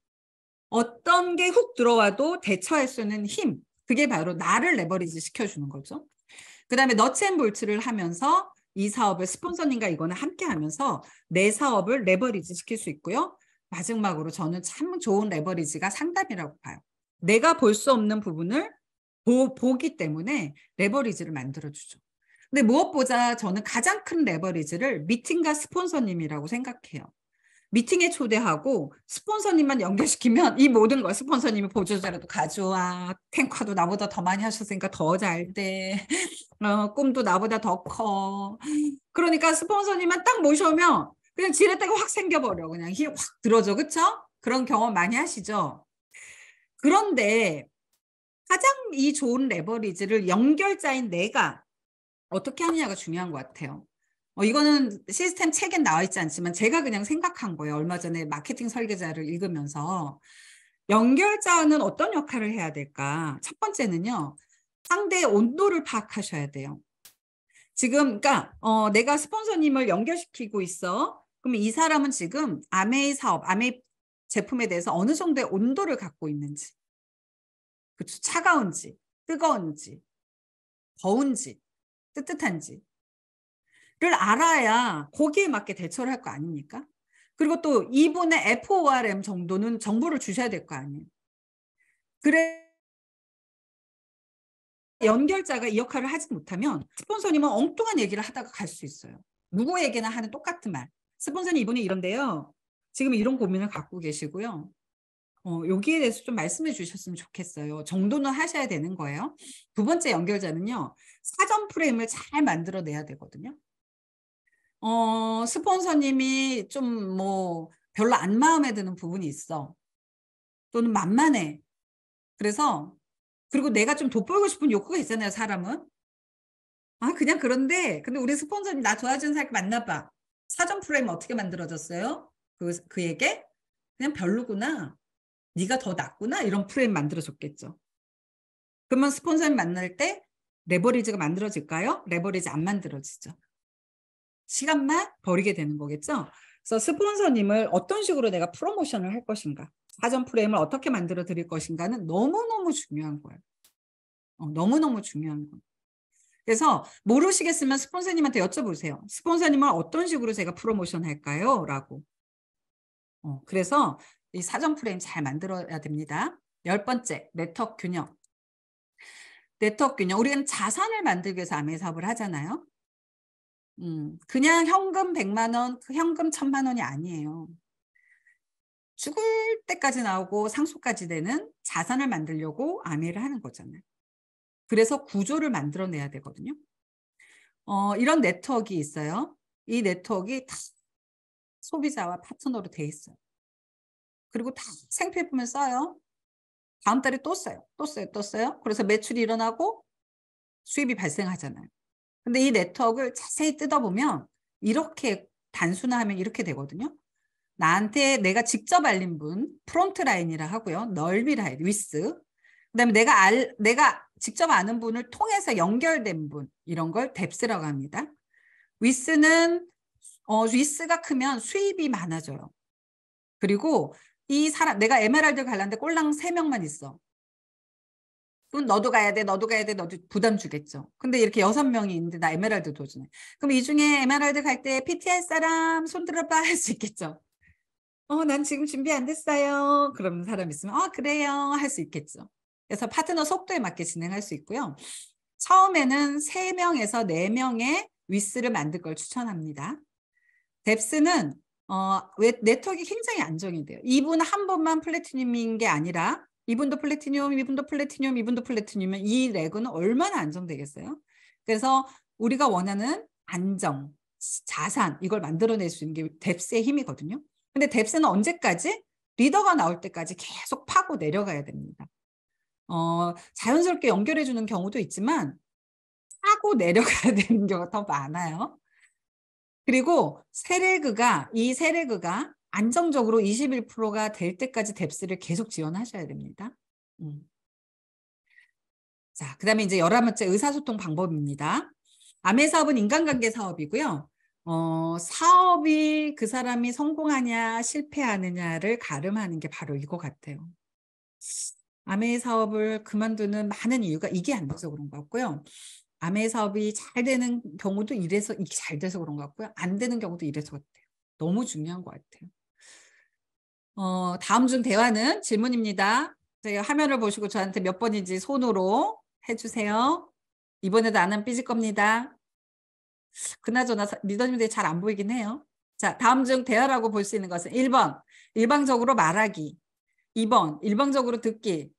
어떤 게 훅 들어와도 대처할 수 있는 힘. 그게 바로 나를 레버리지 시켜주는 거죠. 그 다음에 너츠앤볼츠를 하면서 이 사업을 스폰서님과 이거는 함께 하면서 내 사업을 레버리지 시킬 수 있고요. 마지막으로 저는 참 좋은 레버리지가 상담이라고 봐요. 내가 볼 수 없는 부분을 보기 때문에 레버리지를 만들어주죠. 근데 무엇보다 저는 가장 큰 레버리지를 미팅과 스폰서님이라고 생각해요. 미팅에 초대하고 스폰서님만 연결시키면 이 모든 걸 스폰서님이 보조자료도 가져와. 탱화도 나보다 더 많이 하셨으니까 더 잘 돼. 꿈도 나보다 더 커. 그러니까 스폰서님만 딱 모셔오면 그냥 지렛대가 확 생겨버려. 그냥 힘 확 들어져. 그쵸? 그런 경험 많이 하시죠? 그런데 가장 이 좋은 레버리지를 연결자인 내가 어떻게 하느냐가 중요한 것 같아요. 이거는 시스템 책엔 나와 있지 않지만 제가 그냥 생각한 거예요. 얼마 전에 마케팅 설계자를 읽으면서 연결자는 어떤 역할을 해야 될까? 첫 번째는요. 상대의 온도를 파악하셔야 돼요. 지금 그러니까 내가 스폰서님을 연결시키고 있어. 그럼 이 사람은 지금 아메이 사업, 아메이 제품에 대해서 어느 정도의 온도를 갖고 있는지, 그렇죠? 차가운지, 뜨거운지, 더운지, 뜨뜻한지. 를 알아야 거기에 맞게 대처를 할 거 아닙니까? 그리고 또 이분의 FORM 정도는 정보를 주셔야 될 거 아니에요. 그래 연결자가 이 역할을 하지 못하면 스폰서님은 엉뚱한 얘기를 하다가 갈 수 있어요. 누구에게나 하는 똑같은 말. 스폰서님 이분이 이런데요. 지금 이런 고민을 갖고 계시고요. 여기에 대해서 좀 말씀해 주셨으면 좋겠어요. 정도는 하셔야 되는 거예요. 두 번째 연결자는요. 사전 프레임을 잘 만들어내야 되거든요. 스폰서님이 좀 뭐 별로 안 마음에 드는 부분이 있어. 또는 만만해. 그래서 그리고 내가 좀 돋보이고 싶은 욕구가 있잖아요, 사람은. 아, 그냥 그런데 근데 우리 스폰서님 나 도와주는 사람 만나 봐. 사전 프레임 어떻게 만들어졌어요? 그에게 그냥 별로구나. 네가 더 낫구나. 이런 프레임 만들어줬겠죠. 그러면 스폰서님 만날 때 레버리지가 만들어질까요? 레버리지 안 만들어지죠. 시간만 버리게 되는 거겠죠. 그래서 스폰서님을 어떤 식으로 내가 프로모션을 할 것인가, 사전 프레임을 어떻게 만들어 드릴 것인가는 너무너무 중요한 거예요. 너무너무 중요한 거예요. 그래서 모르시겠으면 스폰서님한테 여쭤보세요. 스폰서님은 어떤 식으로 제가 프로모션 할까요? 라고. 그래서 이 사전 프레임 잘 만들어야 됩니다. 10번째, 네트워크 균형. 네트워크 균형. 우리는 자산을 만들기 위해서 아메 사업을 하잖아요. 그냥 현금 100만 원, 현금 1000만 원이 아니에요. 죽을 때까지 나오고 상속까지 되는 자산을 만들려고 아메를 하는 거잖아요. 그래서 구조를 만들어내야 되거든요. 이런 네트워크가 있어요. 이 네트워크가 다 소비자와 파트너로 돼 있어요. 그리고 다 생필품을 써요. 다음 달에 또 써요. 또 써요. 또 써요. 그래서 매출이 일어나고 수입이 발생하잖아요. 근데 이 네트워크를 자세히 뜯어보면 이렇게 단순화하면 이렇게 되거든요. 나한테 내가 직접 알린 분, 프론트 라인이라 하고요. 넓이 라인, 위스. 그다음에 내가 직접 아는 분을 통해서 연결된 분, 이런 걸 뎁스라고 합니다. 위스는 위스가 크면 수입이 많아져요. 그리고 이 사람, 내가 에메랄드 갈라는데 꼴랑 3명만 있어. 그럼 너도 가야 돼, 너도 가야 돼, 너도 부담 주겠죠. 근데 이렇게 6명이 있는데 나 에메랄드 도전해. 그럼 이 중에 에메랄드 갈 때 PT 할 사람 손 들어봐 할 수 있겠죠. 난 지금 준비 안 됐어요. 그러면 사람 있으면 그래요 할 수 있겠죠. 그래서 파트너 속도에 맞게 진행할 수 있고요. 처음에는 3명에서 4명의 위스를 만들 걸 추천합니다. 뎁스는 네트워크가 굉장히 안정이 돼요. 이분 한 분만 플래티늄인 게 아니라 이분도 플래티늄, 이분도 플래티늄, 이분도 플래티늄이면 이 레그는 얼마나 안정되겠어요? 그래서 우리가 원하는 안정, 자산 이걸 만들어낼 수 있는 게 뎁스의 힘이거든요. 근데 뎁스는 언제까지? 리더가 나올 때까지 계속 파고 내려가야 됩니다. 자연스럽게 연결해 주는 경우도 있지만 파고 내려가야 되는 경우가 더 많아요. 그리고 이 세레그가 안정적으로 21%가 될 때까지 뎁스를 계속 지원하셔야 됩니다. 자, 그다음에 이제 11번째 의사소통 방법입니다. 아메 사업은 인간관계 사업이고요. 사업이 그 사람이 성공하냐 실패하느냐를 가름하는 게 바로 이거 같아요. 아메 사업을 그만두는 많은 이유가 이게 안 돼서 그런 것 같고요. 아메 사업이 잘 되는 경우도 이래서 이게 잘 돼서 그런 것 같고요. 안 되는 경우도 이래서 같아요. 너무 중요한 것 같아요. 다음 중 대화는 질문입니다. 저희 화면을 보시고 저한테 몇 번인지 손으로 해주세요. 이번에도 안 하면 삐질 겁니다. 그나저나 리더님들이 잘 안 보이긴 해요. 자, 다음 중 대화라고 볼 수 있는 것은 1번, 일방적으로 말하기. 2번, 일방적으로 듣기.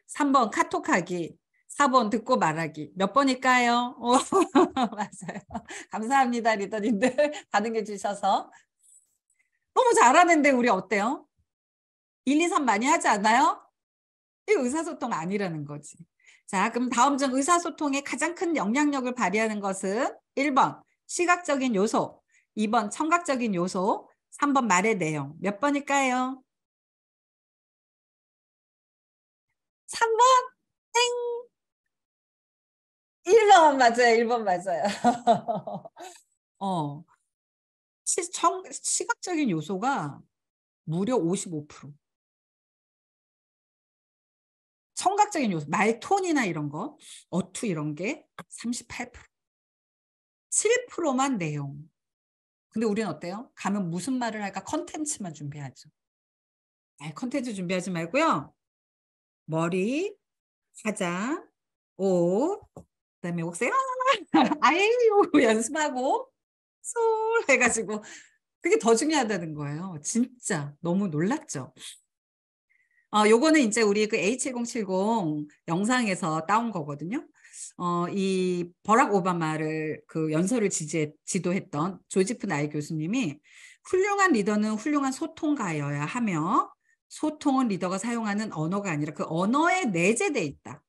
3번, 카톡하기. 4번, 듣고 말하기. 몇 번일까요? 맞아요. 감사합니다, 리더님들. 반응해 주셔서. 너무 잘하는데 우리 어때요? 1, 2, 3 많이 하지 않아요? 이 의사소통 아니라는 거지. 자, 그럼 다음 중 의사소통에 가장 큰 영향력을 발휘하는 것은 1번 시각적인 요소, 2번 청각적인 요소, 3번 말의 내용. 몇 번일까요? 3번? 땡! 1번 맞아요. 1번 맞아요. 시각적인 요소가 무려 55%. 청각적인 요소, 말톤이나 이런 거, 어투 이런 게 38%. 7%만 내용. 근데 우리는 어때요? 가면 무슨 말을 할까? 컨텐츠만 준비하죠. 컨텐츠 준비하지 말고요. 머리, 화장, 옷, 그다음에 옥새 아유 연습하고 솔 해가지고 그게 더 중요하다는 거예요. 진짜 너무 놀랍죠? 요거는 이제 우리 그 A7070 영상에서 따온 거거든요. 이 버락 오바마를 그 연설을 지도했던 조지프 나이 교수님이 훌륭한 리더는 훌륭한 소통가여야 하며 소통은 리더가 사용하는 언어가 아니라 그 언어에 내재돼 있다.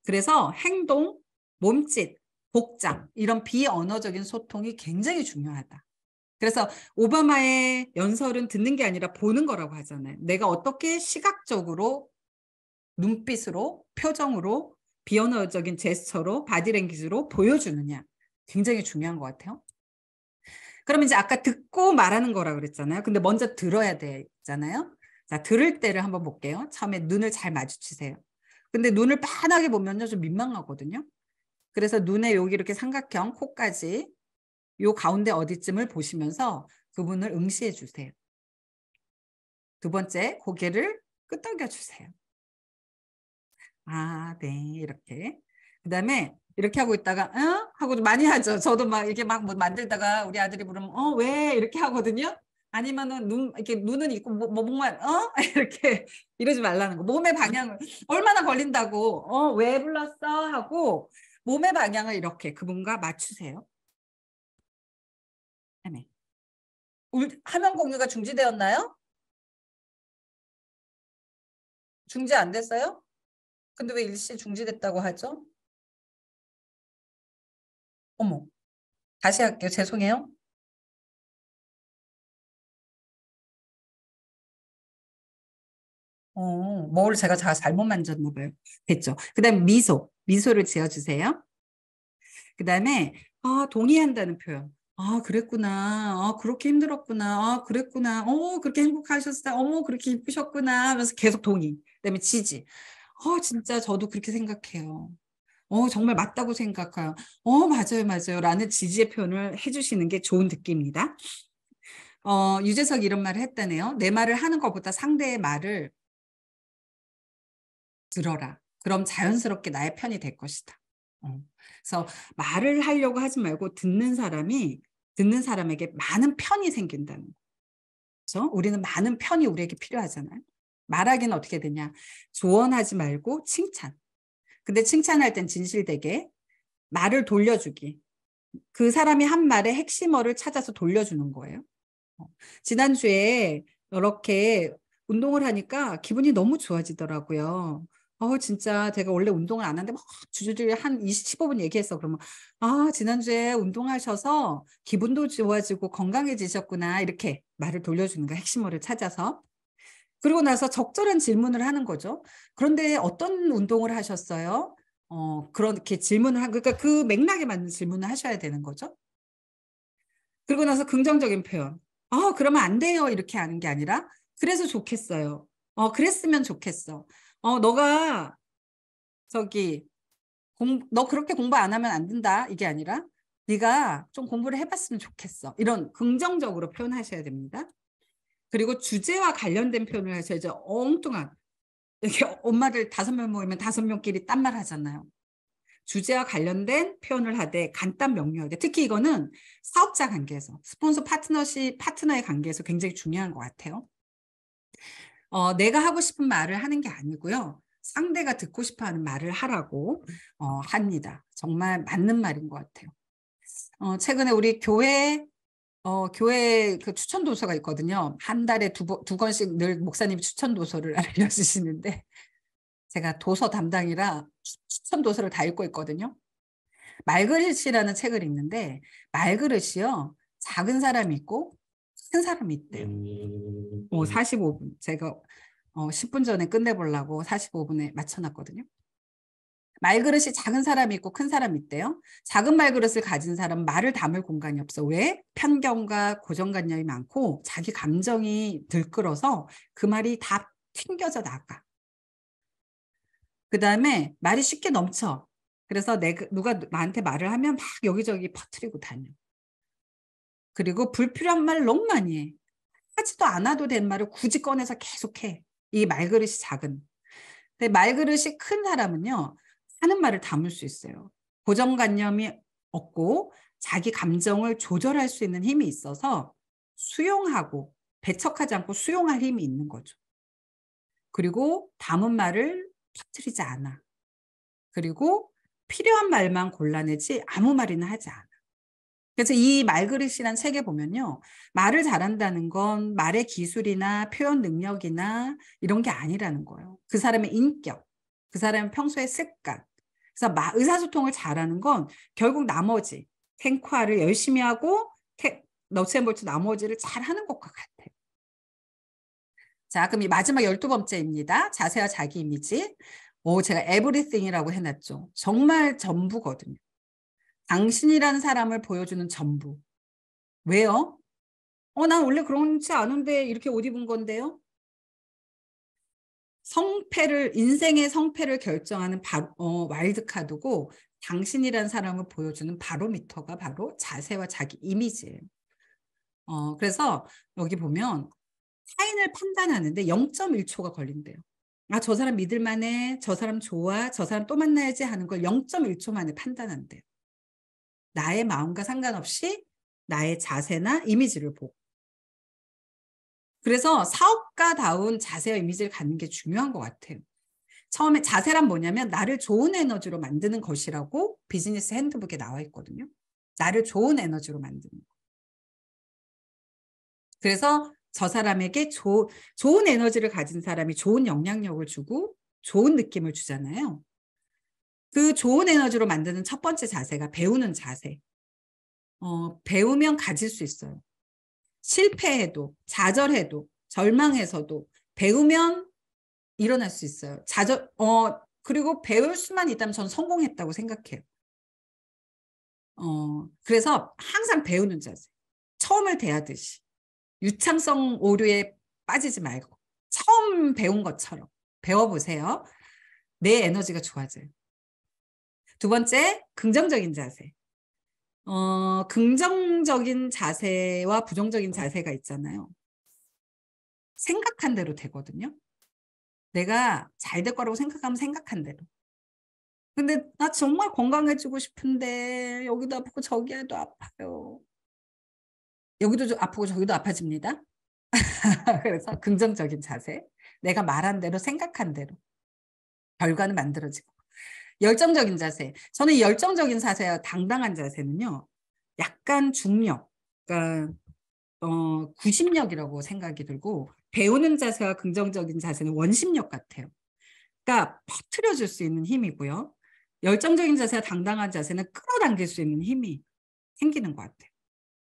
그래서 행동, 몸짓, 복장 이런 비언어적인 소통이 굉장히 중요하다. 그래서 오바마의 연설은 듣는 게 아니라 보는 거라고 하잖아요. 내가 어떻게 시각적으로, 눈빛으로, 표정으로, 비언어적인 제스처로, 바디랭귀지로 보여주느냐. 굉장히 중요한 것 같아요. 그럼 이제 아까 듣고 말하는 거라 그랬잖아요. 근데 먼저 들어야 되잖아요. 자, 들을 때를 한번 볼게요. 처음에 눈을 잘 마주치세요. 근데 눈을 빤하게 보면요, 좀 민망하거든요. 그래서 눈에 여기 이렇게 삼각형, 코까지 요 가운데 어디쯤을 보시면서 그분을 응시해 주세요. 두 번째, 고개를 끄덕여 주세요. 아, 네, 이렇게. 그 다음에 이렇게 하고 있다가, 하고 많이 하죠. 저도 막 이렇게 막 뭐 만들다가 우리 아들이 부르면, 왜? 이렇게 하거든요. 아니면은 이렇게 눈은 있고, 목만, 이렇게 이러지 말라는 거. 몸의 방향을, 얼마나 걸린다고, 왜 불렀어? 하고, 몸의 방향을 이렇게 그분과 맞추세요. 네. 화면 공유가 중지되었나요? 중지 안 됐어요? 근데 왜 일시 중지됐다고 하죠? 어머, 다시 할게요. 죄송해요. 뭘 제가 잘못 만졌나 봐요. 됐죠. 그 다음에 미소를 지어주세요. 그 다음에 동의한다는 표현. 아, 그랬구나. 그렇게 힘들었구나. 아, 그랬구나. 그렇게 행복하셨어요. 어머, 그렇게 이쁘셨구나. 하면서 계속 동의. 그 다음에 지지. 진짜 저도 그렇게 생각해요. 정말 맞다고 생각해요. 맞아요, 맞아요. 라는 지지의 표현을 해주시는 게 좋은 듣기입니다. 유재석이 이런 말을 했다네요. 내 말을 하는 것보다 상대의 말을 들어라. 그럼 자연스럽게 나의 편이 될 것이다. 그래서 말을 하려고 하지 말고 듣는 사람에게 많은 편이 생긴다는 거죠. 우리는 많은 편이 우리에게 필요하잖아요. 말하기는 어떻게 되냐. 조언하지 말고 칭찬. 근데 칭찬할 땐 진실되게 말을 돌려주기. 그 사람이 한 말의 핵심어를 찾아서 돌려주는 거예요. 지난주에 이렇게 운동을 하니까 기분이 너무 좋아지더라고요. 진짜 제가 원래 운동을 안 하는데 막 주저리 한 15분 얘기했어. 그러면 지난주에 운동하셔서 기분도 좋아지고 건강해지셨구나. 이렇게 말을 돌려주는 거 핵심어를 찾아서. 그리고 나서 적절한 질문을 하는 거죠. 그런데 어떤 운동을 하셨어요? 그렇게 질문을 그러니까 그 맥락에 맞는 질문을 하셔야 되는 거죠. 그리고 나서 긍정적인 표현. 그러면 안 돼요. 이렇게 하는 게 아니라, 그래서 좋겠어요. 그랬으면 좋겠어. 너가, 저기, 너 그렇게 공부 안 하면 안 된다. 이게 아니라, 네가 좀 공부를 해봤으면 좋겠어. 이런 긍정적으로 표현하셔야 됩니다. 그리고 주제와 관련된 표현을 하셔야죠. 엉뚱한. 이렇게 엄마들 5명 모이면 5명끼리 딴 말 하잖아요. 주제와 관련된 표현을 하되 간단 명료하게. 특히 이거는 사업자 관계에서, 스폰서 파트너의 관계에서 굉장히 중요한 것 같아요. 내가 하고 싶은 말을 하는 게 아니고요. 상대가 듣고 싶어 하는 말을 하라고 합니다. 정말 맞는 말인 것 같아요. 최근에 우리 교회 그 추천 도서가 있거든요. 한 달에 두 권씩 늘 목사님이 추천 도서를 알려주시는데 제가 도서 담당이라 추천 도서를 다 읽고 있거든요. 말그릇이라는 책을 읽는데 말그릇이요. 작은 사람이 있고 큰 사람이 있대요. 45분. 제가 10분 전에 끝내보려고 45분에 맞춰놨거든요. 말그릇이 작은 사람이 있고 큰 사람이 있대요. 작은 말그릇을 가진 사람은 말을 담을 공간이 없어. 왜? 편견과 고정관념이 많고 자기 감정이 들끓어서 그 말이 다 튕겨져 나가. 그 다음에 말이 쉽게 넘쳐. 그래서 누가 나한테 말을 하면 막 여기저기 퍼뜨리고 다녀. 그리고 불필요한 말 너무 많이 해. 하지도 않아도 된 말을 굳이 꺼내서 계속해. 이 말그릇이 작은. 근데 말그릇이 큰 사람은요. 하는 말을 담을 수 있어요. 고정관념이 없고 자기 감정을 조절할 수 있는 힘이 있어서 수용하고 배척하지 않고 수용할 힘이 있는 거죠. 그리고 담은 말을 퍼뜨리지 않아. 그리고 필요한 말만 골라내지 아무 말이나 하지 않아. 그래서 이 말그릇이란 책에 보면요. 말을 잘한다는 건 말의 기술이나 표현 능력이나 이런 게 아니라는 거예요. 그 사람의 인격, 그 사람의 평소의 습관. 그래서 의사소통을 잘하는 건 결국 나머지 탱크화를 열심히 하고 너츠앤볼트 나머지를 잘하는 것과 같아요. 자, 그럼 이 마지막 12번째입니다. 자세와 자기 이미지. 제가 everything이라고 해놨죠. 정말 전부거든요. 당신이라는 사람을 보여주는 전부. 왜요? 난 원래 그렇지 않은데 이렇게 옷 입은 건데요. 인생의 성패를 결정하는 와일드카드고, 당신이라는 사람을 보여주는 바로미터가 바로 자세와 자기 이미지예요. 그래서 여기 보면 타인을 판단하는데 0.1초가 걸린대요. 아, 저 사람 믿을만해, 저 사람 좋아, 저 사람 또 만나야지 하는 걸 0.1초 만에 판단한대요. 나의 마음과 상관없이 나의 자세나 이미지를 보고. 그래서 사업가다운 자세와 이미지를 갖는 게 중요한 것 같아요. 처음에 자세란 뭐냐면 나를 좋은 에너지로 만드는 것이라고 비즈니스 핸드북에 나와 있거든요. 나를 좋은 에너지로 만드는 거. 그래서 저 사람에게 좋은 에너지를 가진 사람이 좋은 영향력을 주고 좋은 느낌을 주잖아요. 그 좋은 에너지로 만드는 첫 번째 자세가 배우는 자세. 배우면 가질 수 있어요. 실패해도, 좌절해도, 절망해서도 배우면 일어날 수 있어요. 그리고 배울 수만 있다면 전 성공했다고 생각해요. 그래서 항상 배우는 자세. 처음을 대하듯이. 유창성 오류에 빠지지 말고 처음 배운 것처럼 배워보세요. 내 에너지가 좋아져요. 두 번째, 긍정적인 자세. 긍정적인 자세와 부정적인 자세가 있잖아요. 생각한 대로 되거든요. 내가 잘 될 거라고 생각하면 생각한 대로. 근데 나 정말 건강해지고 싶은데 여기도 아프고 저기도 아파요. 여기도 아프고 저기도 아파집니다. 그래서 긍정적인 자세. 내가 말한 대로 생각한 대로 결과는 만들어지고. 열정적인 자세. 저는 이 열정적인 자세와 당당한 자세는요. 약간 중력, 그러니까 구심력이라고 생각이 들고, 배우는 자세와 긍정적인 자세는 원심력 같아요. 그러니까 퍼뜨려줄 수 있는 힘이고요. 열정적인 자세와 당당한 자세는 끌어당길 수 있는 힘이 생기는 것 같아요.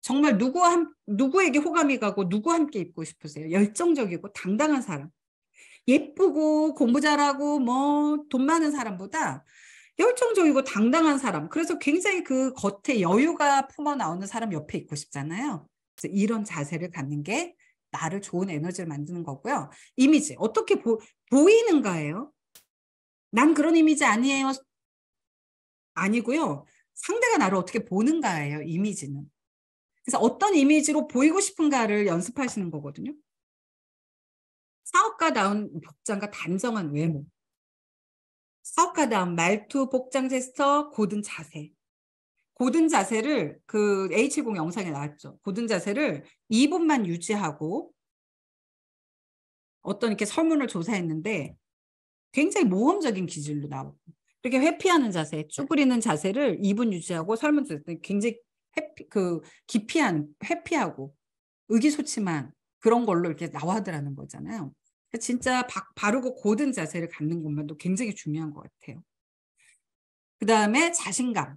정말 누구에게 호감이 가고 누구 함께 있고 싶으세요? 열정적이고 당당한 사람. 예쁘고 공부 잘하고 뭐 돈 많은 사람보다 열정적이고 당당한 사람. 그래서 굉장히 그 겉에 여유가 품어 나오는 사람 옆에 있고 싶잖아요. 그래서 이런 자세를 갖는 게 나를 좋은 에너지를 만드는 거고요. 이미지. 어떻게 보이는가예요? 난 그런 이미지 아니에요. 아니고요. 상대가 나를 어떻게 보는가예요. 이미지는. 그래서 어떤 이미지로 보이고 싶은가를 연습하시는 거거든요. 사업가다운 복장과 단정한 외모. 사업가다운 말투, 복장, 제스처, 고든 자세. 고든 자세를 그 A70 영상에 나왔죠. 고든 자세를 2분만 유지하고 어떤 이렇게 설문을 조사했는데 굉장히 모험적인 기질로 나오고 이렇게 회피하는 자세, 쭈그리는 자세를 2분 유지하고 설문 조사했더니 굉장히 회피하고 의기소침한 그런 걸로 이렇게 나와더라는 거잖아요. 진짜 바르고 고든 자세를 갖는 것만도 굉장히 중요한 것 같아요. 그 다음에 자신감.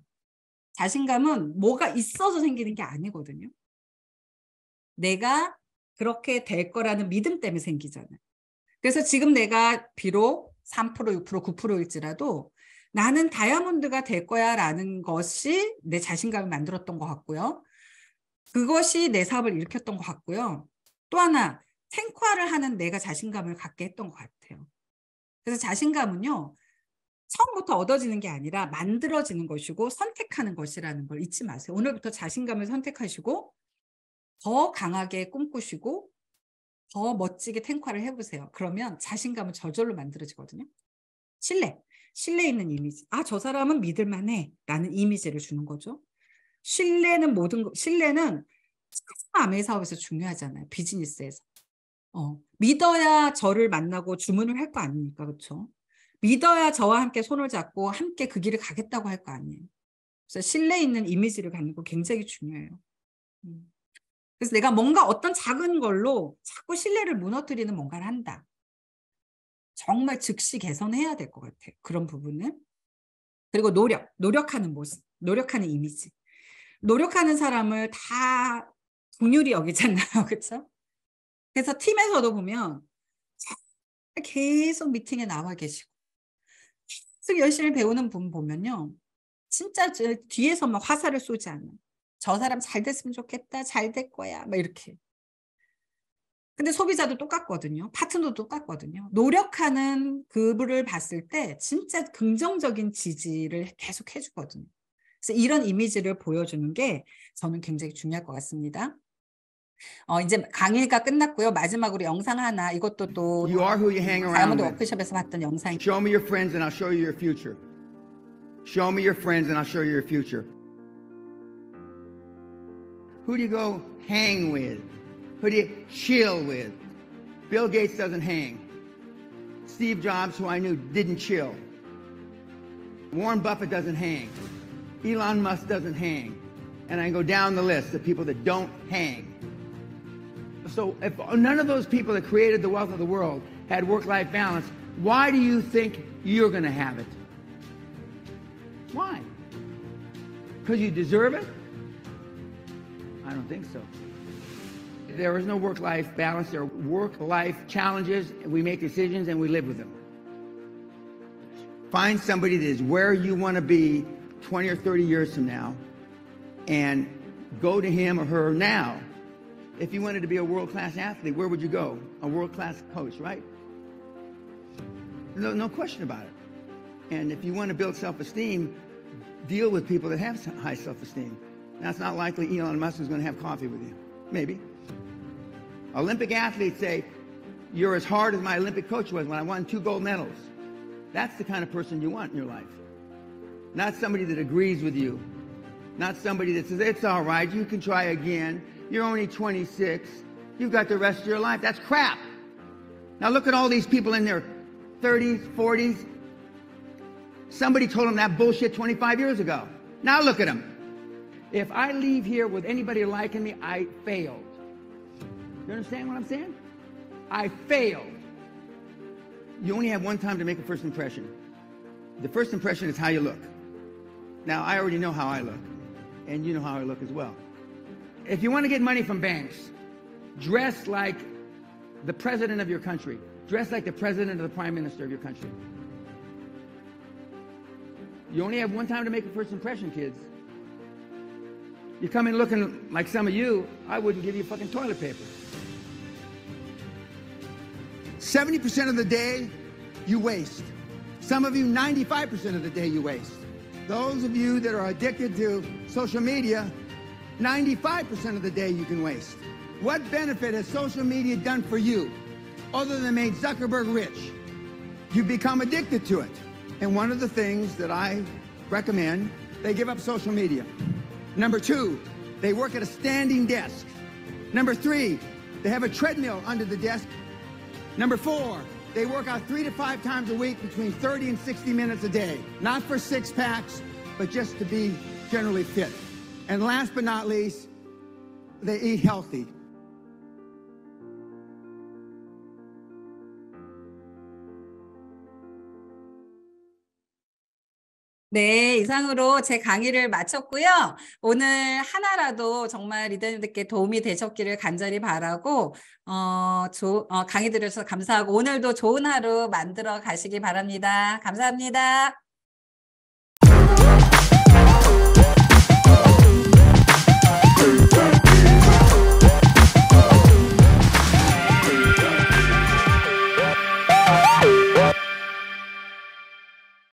자신감은 뭐가 있어서 생기는 게 아니거든요. 내가 그렇게 될 거라는 믿음 때문에 생기잖아요. 그래서 지금 내가 비록 3%, 6%, 9%일지라도 나는 다이아몬드가 될 거야 라는 것이 내 자신감을 만들었던 것 같고요. 그것이 내 사업을 일으켰던 것 같고요. 또 하나, 탱크화를 하는 내가 자신감을 갖게 했던 것 같아요. 그래서 자신감은요, 처음부터 얻어지는 게 아니라 만들어지는 것이고 선택하는 것이라는 걸 잊지 마세요. 오늘부터 자신감을 선택하시고 더 강하게 꿈꾸시고 더 멋지게 탱크화를 해보세요. 그러면 자신감은 저절로 만들어지거든요. 신뢰 있는 이미지. 아, 저 사람은 믿을만해 라는 이미지를 주는 거죠. 신뢰는 아메 사업에서 중요하잖아요. 비즈니스에서. 믿어야 저를 만나고 주문을 할 거 아닙니까? 그렇죠? 믿어야 저와 함께 손을 잡고 함께 그 길을 가겠다고 할 거 아니에요. 그래서 신뢰 있는 이미지를 갖는 거 굉장히 중요해요. 그래서 내가 뭔가 어떤 작은 걸로 자꾸 신뢰를 무너뜨리는 뭔가를 한다. 정말 즉시 개선해야 될 것 같아요. 그런 부분은. 그리고 노력하는 모습, 노력하는 이미지. 노력하는 사람을 다 긍휼히 여기잖아요. 그렇죠? 그래서 팀에서도 보면 계속 미팅에 나와 계시고 계속 열심히 배우는 분 보면요. 진짜 뒤에서 막 화살을 쏘지 않아요. 저 사람 잘 됐으면 좋겠다. 잘 될 거야. 막 이렇게. 근데 소비자도 똑같거든요. 파트너도 똑같거든요. 노력하는 그분을 봤을 때 진짜 긍정적인 지지를 계속 해주거든요. 그래서 이런 이미지를 보여주는 게 저는 굉장히 중요할 것 같습니다. 이제 강의가 끝났고요. 마지막으로 영상 하나, 이것도 또 You are who you hang around 다이아몬드 with. 워크숍에서 봤던 영상. Show me your friends and I'll show you your future. Show me your friends and I'll show you your future. Who do you go hang with? Who do you chill with? Bill Gates doesn't hang. Steve Jobs, who I knew, didn't chill. Warren Buffett doesn't hang. Elon Musk doesn't hang. And I can go down the list of people that don't hang. So if none of those people that created the wealth of the world had work-life balance, why do you think you're going to have it? Why? Because you deserve it? I don't think so. There is no work-life balance. There are work-life challenges. We make decisions and we live with them. Find somebody that is where you want to be 20 or 30 years from now and go to him or her now. If you wanted to be a world-class athlete, where would you go? A world-class coach, right? No question about it. And if you want to build self-esteem, deal with people that have high self-esteem. Now, it's not likely Elon Musk is going to have coffee with you. Maybe. Olympic athletes say, you're as hard as my Olympic coach was when I won 2 gold medals. That's the kind of person you want in your life. Not somebody that agrees with you. Not somebody that says, it's all right, you can try again. You're only 26. You've got the rest of your life. That's crap. Now look at all these people in their 30s, 40s. Somebody told them that bullshit 25 years ago. Now look at them. If I leave here with anybody liking me, I failed. You understand what I'm saying? I failed. You only have one time to make a first impression. The first impression is how you look. Now, I already know how I look, and you know how I look as well. If you want to get money from banks, dress like the president of your country. Dress like the president or the prime minister of your country. You only have one time to make a first impression, kids. You come in looking like some of you, I wouldn't give you fucking toilet paper. 70% of the day you waste. Some of you, 95% of the day you waste. Those of you that are addicted to social media, 95% of the day you can waste. What benefit has social media done for you other than made Zuckerberg rich? You become addicted to it. And one of the things that I recommend, they give up social media. Number 2, they work at a standing desk. Number 3, they have a treadmill under the desk. Number 4, they work out 3 to 5 times a week between 30 and 60 minutes a day. Not for 6-packs, but just to be generally fit. And last but not least, they eat healthy. 네, 이상으로 제 강의를 마쳤고요. 오늘 하나라도 정말 리더님들께 도움이 되셨기를 간절히 바라고 강의 들으셔서 감사하고 오늘도 좋은 하루 만들어 가시기 바랍니다. 감사합니다.